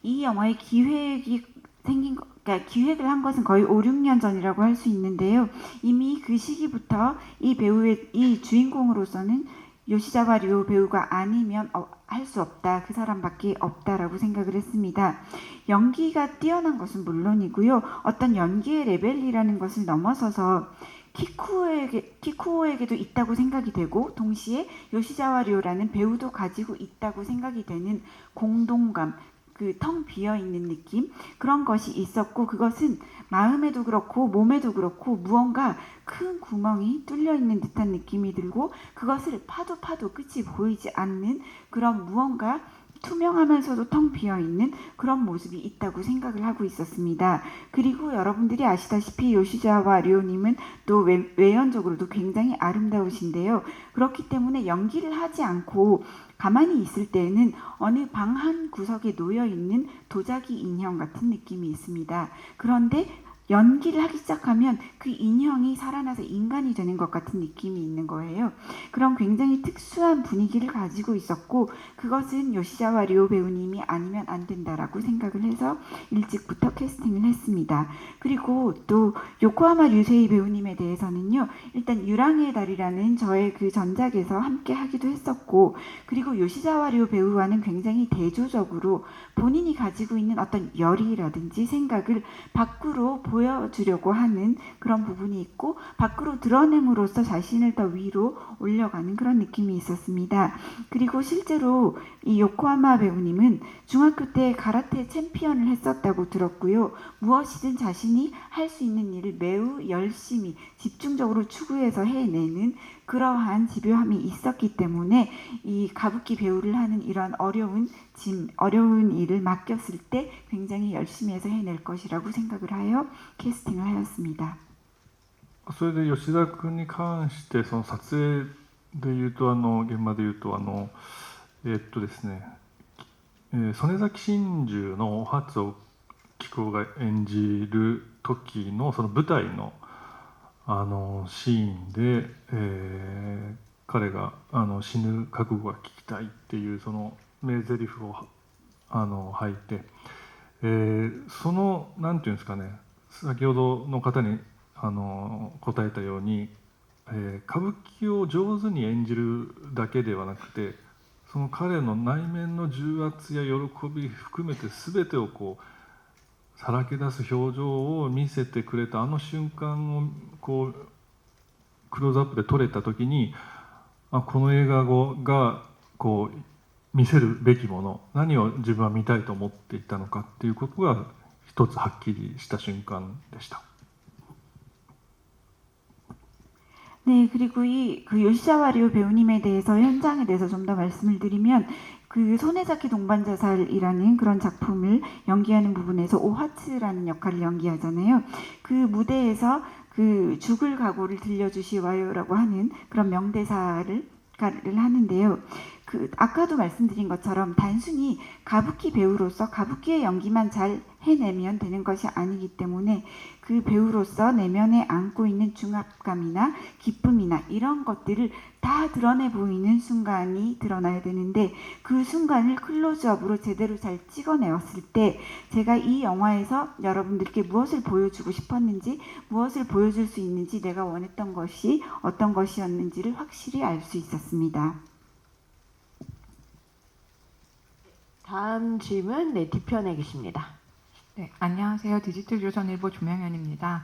이 영화의 기획이 그러니까 기획을 한 것은 거의 5, 6년 전이라고 할 수 있는데요. 이미 그 시기부터 이 배우의 이 주인공으로서는 요시자와 류 배우가 아니면 할 수 없다, 그 사람밖에 없다라고 생각을 했습니다. 연기가 뛰어난 것은 물론이고요. 어떤 연기의 레벨이라는 것을 넘어서서 키쿠오에게도 있다고 생각이 되고, 동시에 요시자와 류라는 배우도 가지고 있다고 생각이 되는 공동감, 그 텅 비어 있는 느낌, 그런 것이 있었고, 그것은 마음에도 그렇고 몸에도 그렇고 무언가 큰 구멍이 뚫려 있는 듯한 느낌이 들고, 그것을 파도 끝이 보이지 않는 그런 무언가 투명하면서도 텅 비어 있는 그런 모습이 있다고 생각을 하고 있었습니다. 그리고 여러분들이 아시다시피 요시자와 류님은 또 외연적으로도 굉장히 아름다우신데요. 그렇기 때문에 연기를 하지 않고 가만히 있을 때에는 어느 방 한 구석에 놓여 있는 도자기 인형 같은 느낌이 있습니다. 그런데 연기를 하기 시작하면 그 인형이 살아나서 인간이 되는 것 같은 느낌이 있는 거예요. 그런 굉장히 특수한 분위기를 가지고 있었고, 그것은 요시자와 류 배우님이 아니면 안 된다라고 생각을 해서 일찍부터 캐스팅을 했습니다. 그리고 또 요코하마 류세이 배우님에 대해서는요, 일단 유랑의 달이라는 저의 그 전작에서 함께 하기도 했었고, 그리고 요시자와 류 배우와는 굉장히 대조적으로 본인이 가지고 있는 어떤 열의라든지 생각을 밖으로 보여주려고 하는 그런 부분이 있고, 밖으로 드러냄으로써 자신을 더 위로 올려가는 그런 느낌이 있었습니다. 그리고 실제로 이 요코하마 배우님은 중학교 때 가라테 챔피언을 했었다고 들었고요. 무엇이든 자신이 할 수 있는 일을 매우 열심히 집중적으로 추구해서 해내는 그러한 집요함이 있었기 때문에 이 가부키 배우를 하는 이런 어려운 일을 맡겼을 때 굉장히 열심히 해서 해낼 것이라고 생각을 하여 캐스팅을 하였습니다. それで吉田君に関してその撮影でいうと現場でいうとですね、曽根崎真珠のお初を紀子が演じる時のその舞台のシーンで、彼が死ぬ覚悟が聞きたいっていうその名台詞を吐いて、そのなんていうんですかね、先ほどの方に答えたように、歌舞伎を上手に演じるだけではなくて、その彼の内面の重圧や喜び含めて全てをこうさらけ出す表情を見せてくれたあの瞬間をこうクローズアップで撮れた時に、この映画がこう見せるべきもの、何を自分は見たいと思っていたのかっていうことが一つはっきりした瞬間でした。 네, 그리고 그 요시자와 류 배우님에 대해서, 현장에 대해서 좀 더 말씀을 드리면, 그 소네자키 동반자살이라는 그런 작품을 연기하는 부분에서 오하츠라는 역할을 연기하잖아요. 그 무대에서 그 죽을 각오를 들려주시와요라고 하는 그런 명대사를 하는데요. 아까도 말씀드린 것처럼 단순히 가부키 배우로서 가부키의 연기만 잘 해내면 되는 것이 아니기 때문에 그 배우로서 내면에 안고 있는 중압감이나 기쁨이나 이런 것들을 다 드러내 보이는 순간이 드러나야 되는데 그 순간을 클로즈업으로 제대로 잘 찍어내었을 때 제가 이 영화에서 여러분들께 무엇을 보여주고 싶었는지 무엇을 보여줄 수 있는지 내가 원했던 것이 어떤 것이었는지를 확실히 알 수 있었습니다. 다음 질문 네, 뒤편에 계십니다. 네, 안녕하세요. 디지털조선일보 조명현입니다.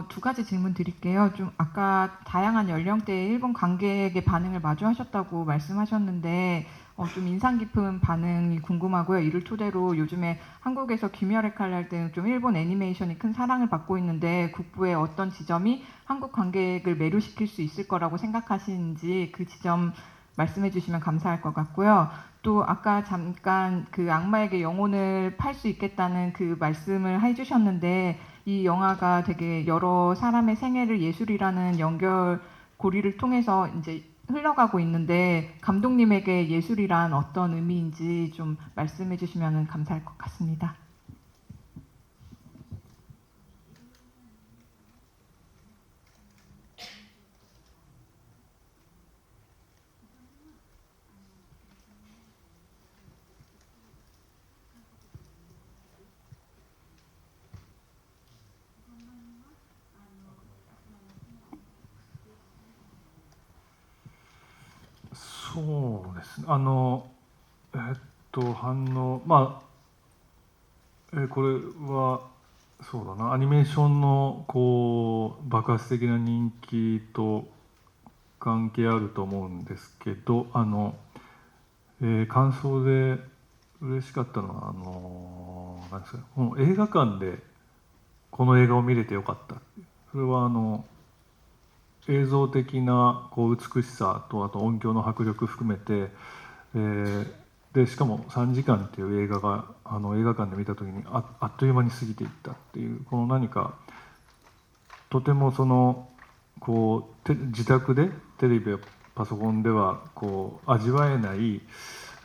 두 가지 질문 드릴게요. 좀 아까 다양한 연령대의 일본 관객의 반응을 마주하셨다고 말씀하셨는데 좀 인상 깊은 반응이 궁금하고요. 이를 토대로 요즘에 한국에서 귀멸의 칼날 등 좀 일본 애니메이션이 큰 사랑을 받고 있는데 국부의 어떤 지점이 한국 관객을 매료시킬 수 있을 거라고 생각하시는지 그 지점 말씀해 주시면 감사할 것 같고요. 또 아까 잠깐 그 악마에게 영혼을 팔 수 있겠다는 그 말씀을 해주셨는데 이 영화가 되게 여러 사람의 생애를 예술이라는 연결고리를 통해서 이제 흘러가고 있는데 감독님에게 예술이란 어떤 의미인지 좀 말씀해 주시면 감사할 것 같습니다.そうですね。反応、まあ、これはそうだな、アニメーションのこう爆発的な人気と関係あると思うんですけど、感想で嬉しかったのはなんですか、この映画館でこの映画を見れてよかった。それは映像的なこう美しさとあと音響の迫力含めて、でしかも3時間っていう映画が映画館で見た時にあっという間に過ぎていったっていうこの何かとてもこう自宅でテレビやパソコンではこう味わえない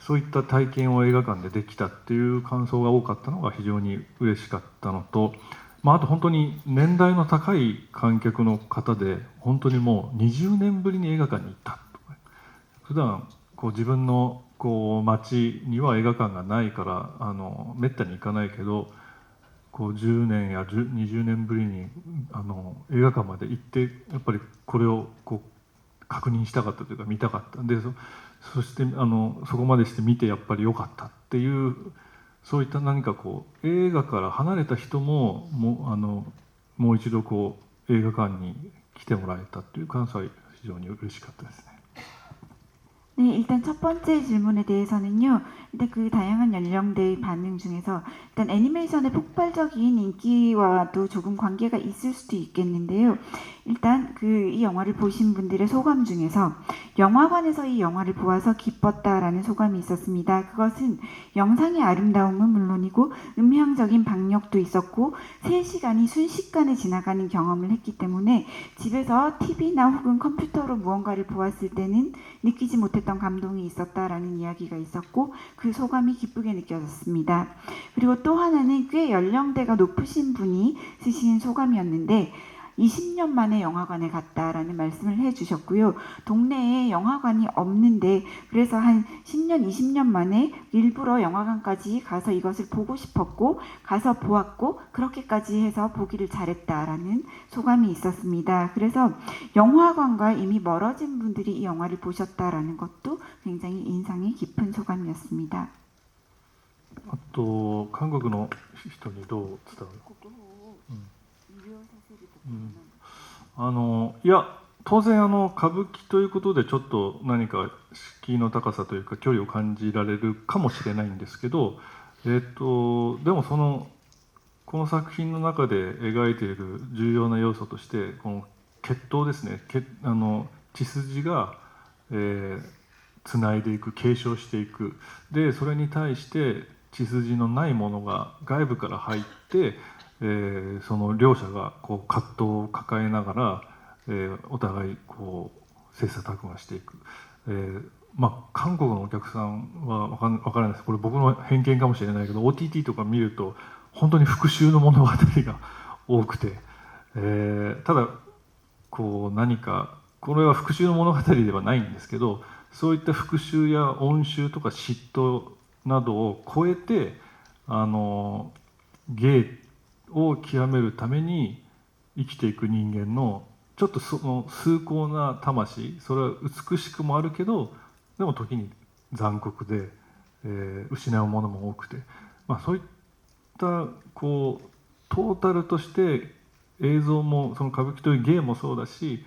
そういった体験を映画館でできたっていう感想が多かったのが非常に嬉しかったのと。あと本当に年代の高い観客の方で本当にもう20年ぶりに映画館に行ったとか、普段こう自分のこう街には映画館がないからめったに行かないけどこう10年や20年ぶりに映画館まで行ってやっぱりこれをこう確認したかったというか見たかったで そしてそこまでして見てやっぱり良かったっていうそういった何かこう映画から離れた人ももう一度こう映画館に来てもらえたという感想は非常に嬉しかったですね。 네, 일단 첫 번째 질문에 대해서는요. 일단 그 다양한 연령대의 반응 중에서 일단 애니메이션의 폭발적인 인기와도 조금 관계가 있을 수도 있겠는데요. 일단 이 영화를 보신 분들의 소감 중에서 영화관에서 이 영화를 보아서 기뻤다라는 소감이 있었습니다. 그것은 영상의 아름다움은 물론이고 음향적인 박력도 있었고 3시간이 순식간에 지나가는 경험을 했기 때문에 집에서 TV나 혹은 컴퓨터로 무언가를 보았을 때는 느끼지 못했던 감동이 있었다라는 이야기가 있었고 그 소감이 기쁘게 느껴졌습니다. 그리고 또 하나는 꽤 연령대가 높으신 분이 쓰신 소감이었는데 20년 만에 영화관에 갔다라는 말씀을 해주셨고요. 동네에 영화관이 없는데 그래서 한 10년, 20년 만에 일부러 영화관까지 가서 이것을 보고 싶었고 가서 보았고 그렇게까지 해서 보기를 잘했다라는 소감이 있었습니다. 그래서 영화관과 이미 멀어진 분들이 이 영화를 보셨다라는 것도 굉장히 인상이 깊은 소감이었습니다. あと韓国の人にどう伝わる？いや当然歌舞伎ということでちょっと何か敷居の高さというか距離を感じられるかもしれないんですけど、でもこの作品の中で描いている重要な要素としてこの血統ですね、血筋が、つないでいく継承していくでそれに対して血筋のないものが外部から入ってその両者がこう葛藤を抱えながら、お互いこう切磋琢磨していく、韓国のお客さんは分からないです。これ僕の偏見かもしれないけど OTT とか見ると本当に復讐の物語が多くて、ただこう何かこれは復讐の物語ではないんですけど、そういった復讐や恩仇とか嫉妬などを超えて芸を極めるために生きていく人間のちょっとその崇高な魂、それは美しくもあるけどでも時に残酷で、失うものも多くて、そういったこうトータルとして映像もその歌舞伎という芸もそうだし、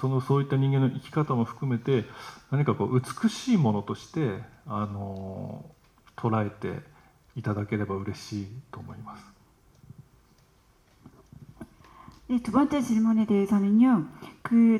そういった人間の生き方も含めて何かこう美しいものとして捉えていただければ嬉しいと思います。 네, 두 번째 질문에 대해서는요.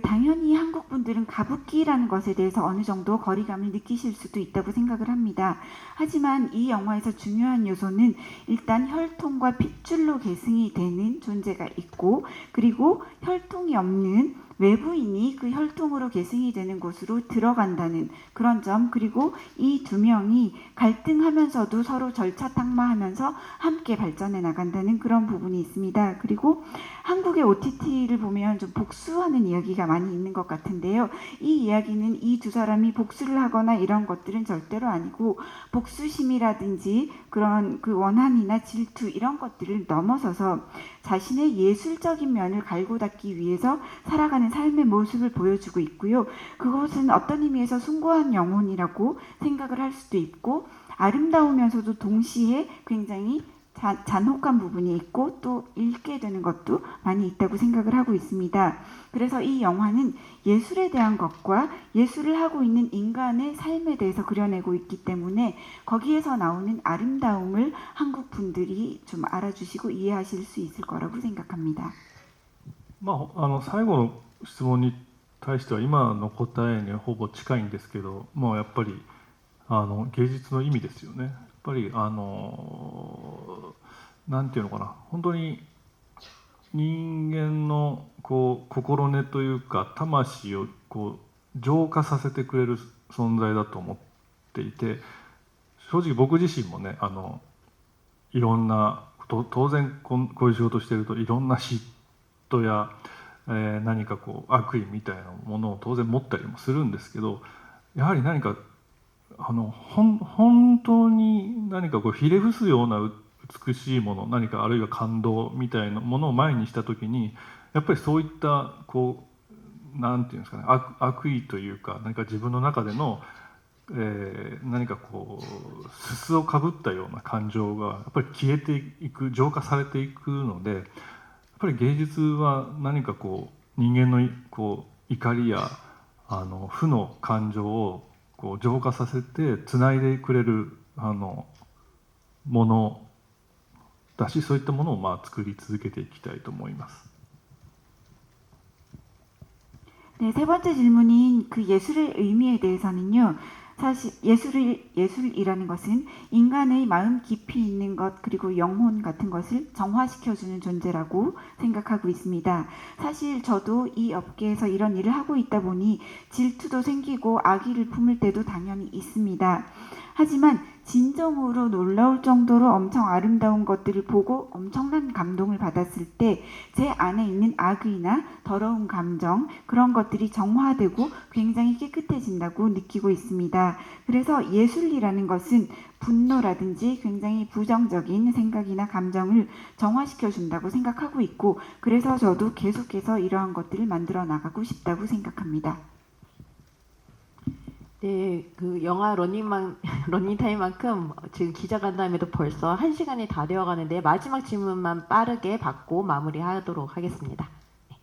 당연히 한국 분들은 가부키라는 것에 대해서 어느 정도 거리감을 느끼실 수도 있다고 생각을 합니다. 하지만 이 영화에서 중요한 요소는 일단 혈통과 핏줄로 계승이 되는 존재가 있고, 그리고 혈통이 없는 외부인이 그 혈통으로 계승이 되는 곳으로 들어간다는 그런 점, 그리고 이 두 명이 갈등하면서도 서로 절차탁마하면서 함께 발전해 나간다는 그런 부분이 있습니다. 그리고 한국의 OTT를 보면 좀 복수하는 이야기가 많이 있는 것 같은데요. 이 이야기는 이 두 사람이 복수를 하거나 이런 것들은 절대로 아니고, 복수심이라든지 그런 그 원한이나 질투 이런 것들을 넘어서서 자신의 예술적인 면을 갈고 닦기 위해서 살아가는 삶의 모습을 보여주고 있고요. 그것은 어떤 의미에서 숭고한 영혼이라고 생각을 할 수도 있고, 아름다우면서도 동시에 굉장히 잔혹한 부분이 있고 또 읽게 되는 것도 많이 있다고 생각을 하고 있습니다. 그래서 이 영화는 예술에 대한 것과 예술을 하고 있는 인간의 삶에 대해서 그려내고 있기 때문에 거기에서 나오는 아름다움을 한국 분들이 좀 알아주시고 이해하실 수 있을 거라고 생각합니다. 最後の質問に対しては今の答えにほぼ近いんですけど、もうやっぱり芸術の意味ですよね。やっぱりなんていうのかな、本当に人間のこう心根というか魂をこう浄化させてくれる存在だと思っていて、正直僕自身もねいろんな当然こういう仕事をしているといろんな嫉妬や、何かこう悪意みたいなものを当然持ったりもするんですけど、やはり何か本当に何かこうひれ伏すような美しいもの、何かあるいは感動みたいなものを前にした時に、やっぱりそういったこうなんていうんですかね、悪意というか何か自分の中での、何かこうすすをかぶったような感情がやっぱり消えていく、浄化されていくので、やっぱり芸術は何かこう人間のこう怒りや負の感情をこう浄化させてつないでくれるものだし、そういったものを作り続けていきたいと思います。 네, 세 번째 질문인 그 예술의 의미에 대해서는요. 사실 예술이라는 것은 인간의 마음 깊이 있는 것, 그리고 영혼 같은 것을 정화시켜주는 존재라고 생각하고 있습니다. 사실 저도 이 업계에서 이런 일을 하고 있다 보니 질투도 생기고 악의를 품을 때도 당연히 있습니다. 하지만 진정으로 놀라울 정도로 엄청 아름다운 것들을 보고 엄청난 감동을 받았을 때 제 안에 있는 악의나 더러운 감정, 그런 것들이 정화되고 굉장히 깨끗해진다고 느끼고 있습니다. 그래서 예술이라는 것은 분노라든지 굉장히 부정적인 생각이나 감정을 정화시켜준다고 생각하고 있고, 그래서 저도 계속해서 이러한 것들을 만들어 나가고 싶다고 생각합니다. 네, 그 영화 러닝타임만큼 지금 기자간담회도 벌써 1시간이 다 되어가는데 마지막 질문만 빠르게 받고 마무리하도록 하겠습니다. 네.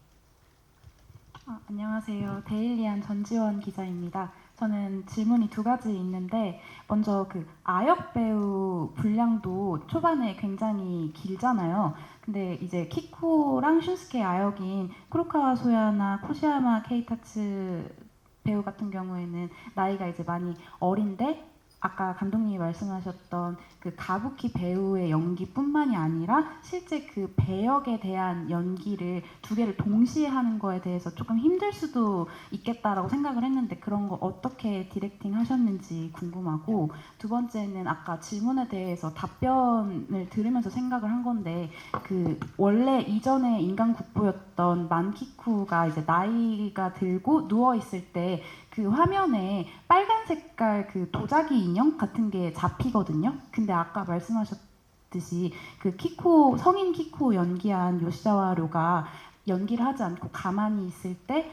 안녕하세요. 데일리안 전지원 기자입니다. 저는 질문이 두 가지 있는데, 먼저 그 아역 배우 분량도 초반에 굉장히 길잖아요. 근데 이제 키코랑 슌스케 아역인 쿠로카와 소야나 코시야마 케이타츠 배우 같은 경우에는 나이가 이제 많이 어린데 아까 감독님이 말씀하셨던 그 가부키 배우의 연기뿐만이 아니라 실제 그 배역에 대한 연기를 두 개를 동시에 하는 거에 대해서 조금 힘들 수도 있겠다라고 생각을 했는데 그런 거 어떻게 디렉팅 하셨는지 궁금하고, 두 번째는 아까 질문에 대해서 답변을 들으면서 생각을 한 건데, 그 원래 이전에 인간 국보였던 만키쿠가 이제 나이가 들고 누워 있을 때 그 화면에 빨간 색깔 그 도자기 인형 같은 게 잡히거든요. 근데 아까 말씀하셨듯이 그 키코, 성인 키코 연기한 요시자와료가 연기를 하지 않고 가만히 있을 때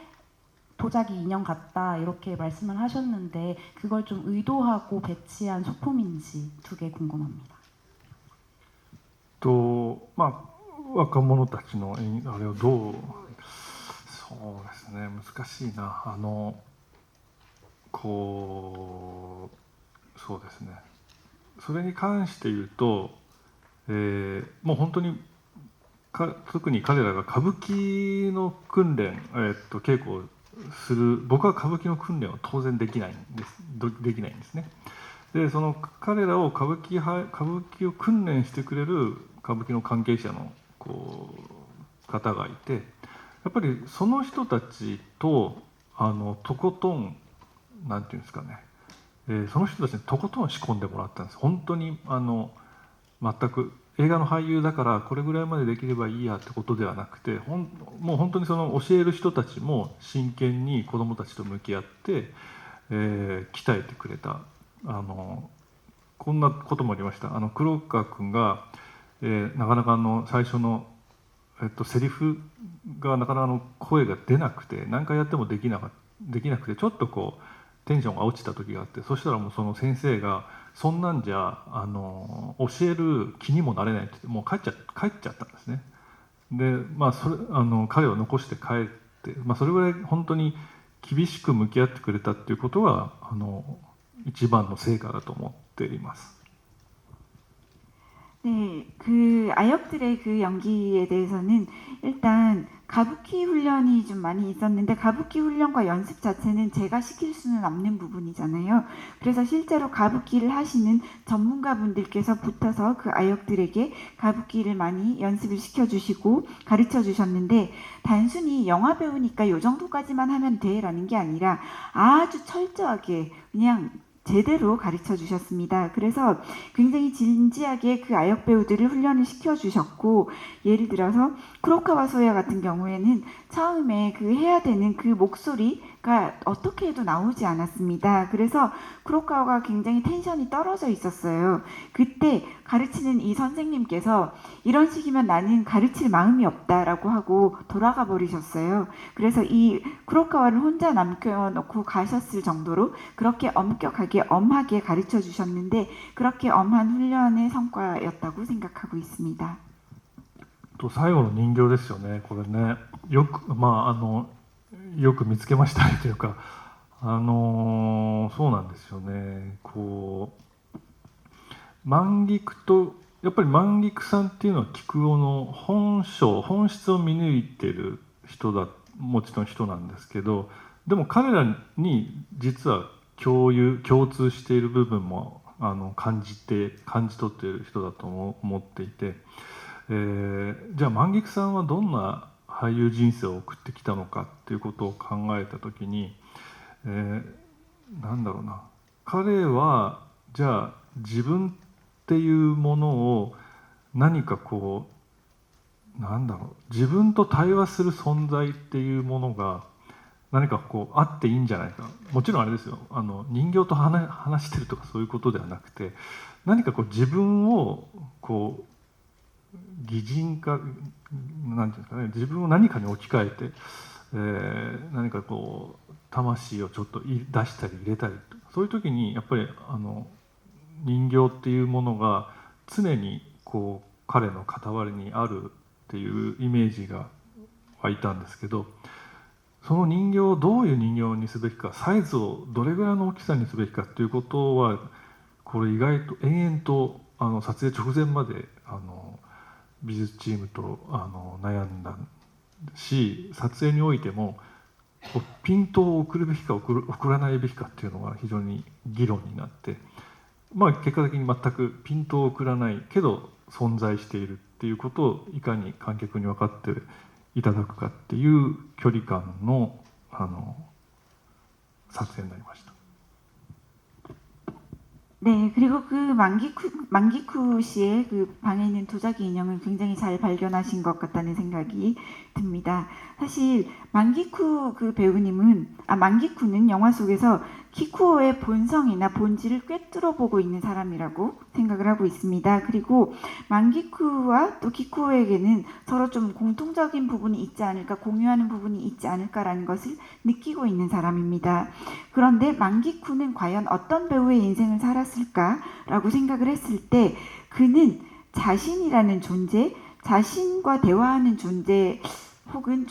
도자기 인형 같다 이렇게 말씀을 하셨는데, 그걸 좀 의도하고 배치한 소품인지 두 개 궁금합니다. 若者たちのあれをどう、そうですね、難しいな。そうですね、それに関して言うと、もう本当に特に彼らが歌舞伎の訓練、稽古をする、僕は歌舞伎の訓練は当然できないんですね。でその彼らを歌舞伎を訓練してくれる歌舞伎の関係者の方がいて、やっぱりその人たちととことんなんていうんですかね、その人たちにとことん仕込んでもらったんです。本当に全く映画の俳優だからこれぐらいまでできればいいやってことではなくて、もう本当にその教える人たちも真剣に子どもたちと向き合って、鍛えてくれた。こんなこともありました。黒川君が、なかなか最初の、セリフがなかなか声が出なくて、何回やってもできなくて、ちょっとテンションが落ちた時があって、そしたらもうその先生がそんなんじゃ教える気にもなれないって言って、もう帰っちゃったんですね。で、彼を残して帰って、それぐらい本当に厳しく向き合ってくれたっていうことが一番の成果だと思っています。 네, 그 아역들의 그 연기에 대해서는 일단 가부키 훈련이 좀 많이 있었는데, 가부키 훈련과 연습 자체는 제가 시킬 수는 없는 부분이잖아요. 그래서 실제로 가부키를 하시는 전문가분들께서 붙어서 그 아역들에게 가부키를 많이 연습을 시켜주시고 가르쳐 주셨는데, 단순히 영화 배우니까 요 정도까지만 하면 돼라는 게 아니라 아주 철저하게 그냥 제대로 가르쳐 주셨습니다. 그래서 굉장히 진지하게 그 아역 배우들을 훈련을 시켜 주셨고, 예를 들어서 쿠로카와 소야 같은 경우에는 처음에 그 해야 되는 그 목소리가 어떻게 해도 나오지 않았습니다. 그래서 쿠로카와가 굉장히 텐션이 떨어져 있었어요. 그때 가르치는 이 선생님께서 이런 식이면 나는 가르칠 마음이 없다라고 하고 돌아가 버리셨어요. 그래서 이 쿠로카와를 혼자 남겨놓고 가셨을 정도로 그렇게 엄격하게 엄하게 가르쳐 주셨는데, 그렇게 엄한 훈련의 성과였다고 생각하고 있습니다. と最後の人形ですよね。これね、よく見つけましたねというか、そうなんですよね。万菊とやっぱり万菊さんっていうのは菊男の本質を見抜いてるもちろん人なんですけど、でも彼らに実は共通している部分も感じ取っている人だと思っていて、じゃあ万菊さんはどんな俳優人生を送ってきたのかっていうことを考えた時に、なんだろうな、彼はじゃあ自分っていうものを何かなんだろう、自分と対話する存在っていうものが何かあっていいんじゃないか。もちろんあれですよ、人形と話してるとかそういうことではなくて、何か自分を擬人化、なんていうんですかね、自分を何かに置き換えて、何か魂をちょっと出したり入れたり、そういう時にやっぱり人形っていうものが常に彼の傍りにあるっていうイメージが湧いたんですけど、その人形をどういう人形にすべきか、サイズをどれぐらいの大きさにすべきかっていうことは、これ意外と延々と撮影直前まで美術チームと悩んだし、撮影においてもピントを送るべきか送らないべきかっていうのが非常に議論になって、まあ、結果的に全くピントを送らないけど存在しているっていうことをいかに観客に分かっていただくかっていう距離感の撮影になりました。 네, 그리고 그 만기쿠 씨의 그 방에 있는 도자기 인형을 굉장히 잘 발견하신 것 같다는 생각이 듭니다. 사실 만기쿠 그 배우님은 만기쿠는 영화 속에서 키쿠오의 본성이나 본질을 꿰뚫어 보고 있는 사람이라고 생각을 하고 있습니다. 그리고 만기쿠와 또 키쿠오에게는 서로 좀 공통적인 부분이 있지 않을까, 공유하는 부분이 있지 않을까라는 것을 느끼고 있는 사람입니다. 그런데 만기쿠는 과연 어떤 배우의 인생을 살았을까라고 생각을 했을 때 그는 자신이라는 존재, 자신과 대화하는 존재 혹은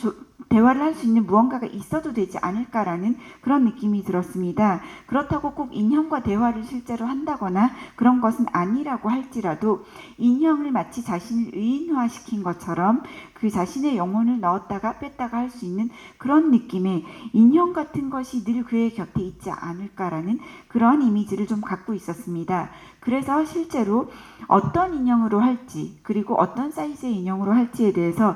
대화를 할 수 있는 무언가가 있어도 되지 않을까라는 그런 느낌이 들었습니다. 그렇다고 꼭 인형과 대화를 실제로 한다거나 그런 것은 아니라고 할지라도 인형을 마치 자신을 의인화시킨 것처럼 그 자신의 영혼을 넣었다가 뺐다가 할 수 있는 그런 느낌의 인형 같은 것이 늘 그의 곁에 있지 않을까라는 그런 이미지를 좀 갖고 있었습니다. 그래서 실제로 어떤 인형으로 할지 그리고 어떤 사이즈의 인형으로 할지에 대해서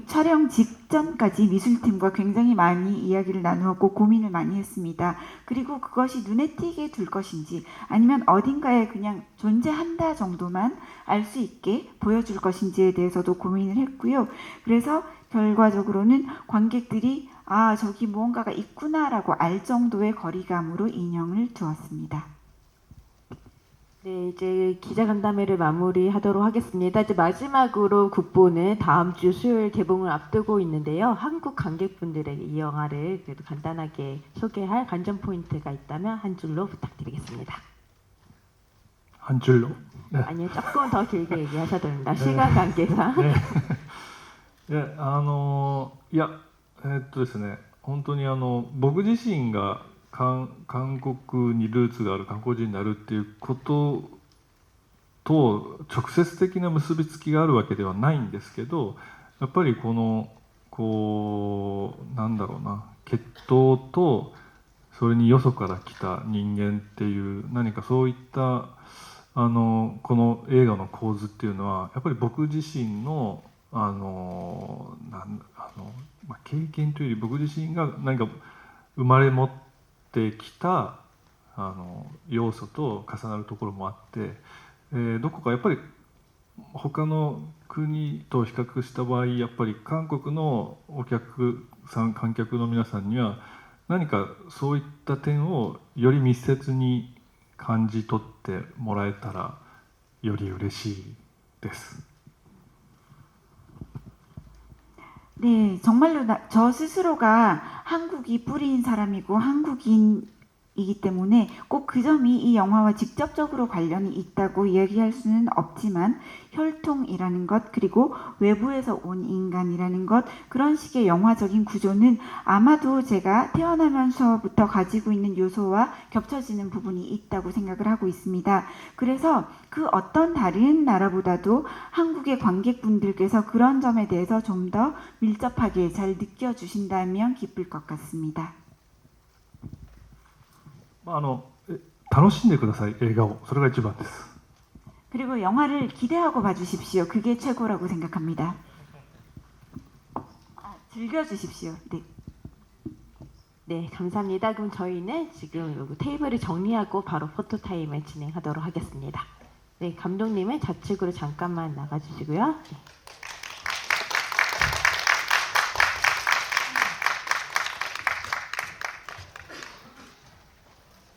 촬영 직전까지 미술팀과 굉장히 많이 이야기를 나누었고 고민을 많이 했습니다. 그리고 그것이 눈에 띄게 둘 것인지 아니면 어딘가에 그냥 존재한다 정도만 알 수 있게 보여줄 것인지에 대해서도 고민을 했고요. 그래서 결과적으로는 관객들이 저기 무언가가 있구나라고 알 정도의 거리감으로 인형을 두었습니다. 네, 이제 기자간담회를 마무리하도록 하겠습니다. 이제 마지막으로 국보는 다음 주 수요일 개봉을 앞두고 있는데요. 한국 관객분들에게 이 영화를 그래도 간단하게 소개할 관전 포인트가 있다면 한 줄로 부탁드리겠습니다. 한 줄로? 네. 아니요, 조금 더 길게 얘기하셔도 됩니다. 시간 관계상. 네. いや、ですね、本当に僕自身が韓国にルーツがある韓国人になるっていうことと直接的な結びつきがあるわけではないんですけど、やっぱりなんだろうな、血統とそれによそから来た人間っていう何かそういったこの映画の構図っていうのはやっぱり僕自身の経験というより僕自身が何か生まれ持ってきた要素と重なるところもあって、どこかやっぱり他の国と比較した場合やっぱり韓国のお客さん観客の皆さんには何かそういった点をより密接に感じ取ってもらえたらより嬉しいです。 네, 정말로 저 스스로가 한국이 뿌리인 사람이고 한국인이기 때문에 꼭 그 점이 이 영화와 직접적으로 관련이 있다고 이야기할 수는 없지만 혈통이라는 것 그리고 외부에서 온 인간이라는 것 그런 식의 영화적인 구조는 아마도 제가 태어나면서부터 가지고 있는 요소와 겹쳐지는 부분이 있다고 생각을 하고 있습니다. 그래서 그 어떤 다른 나라보다도 한국의 관객분들께서 그런 점에 대해서 좀 더 밀접하게 잘 느껴주신다면 기쁠 것 같습니다. 楽しんでください、映画を。それが一番です。 그리고 영화를 기대하고 봐주십시오. 그게 최고라고 생각합니다. 즐겨주십시오. 네. 네, 감사합니다. 그럼 저희는 지금 테이블을 정리하고 바로 포토타임을 진행하도록 하겠습니다. 네, 감독님은 좌측으로 잠깐만 나가주시고요. 네.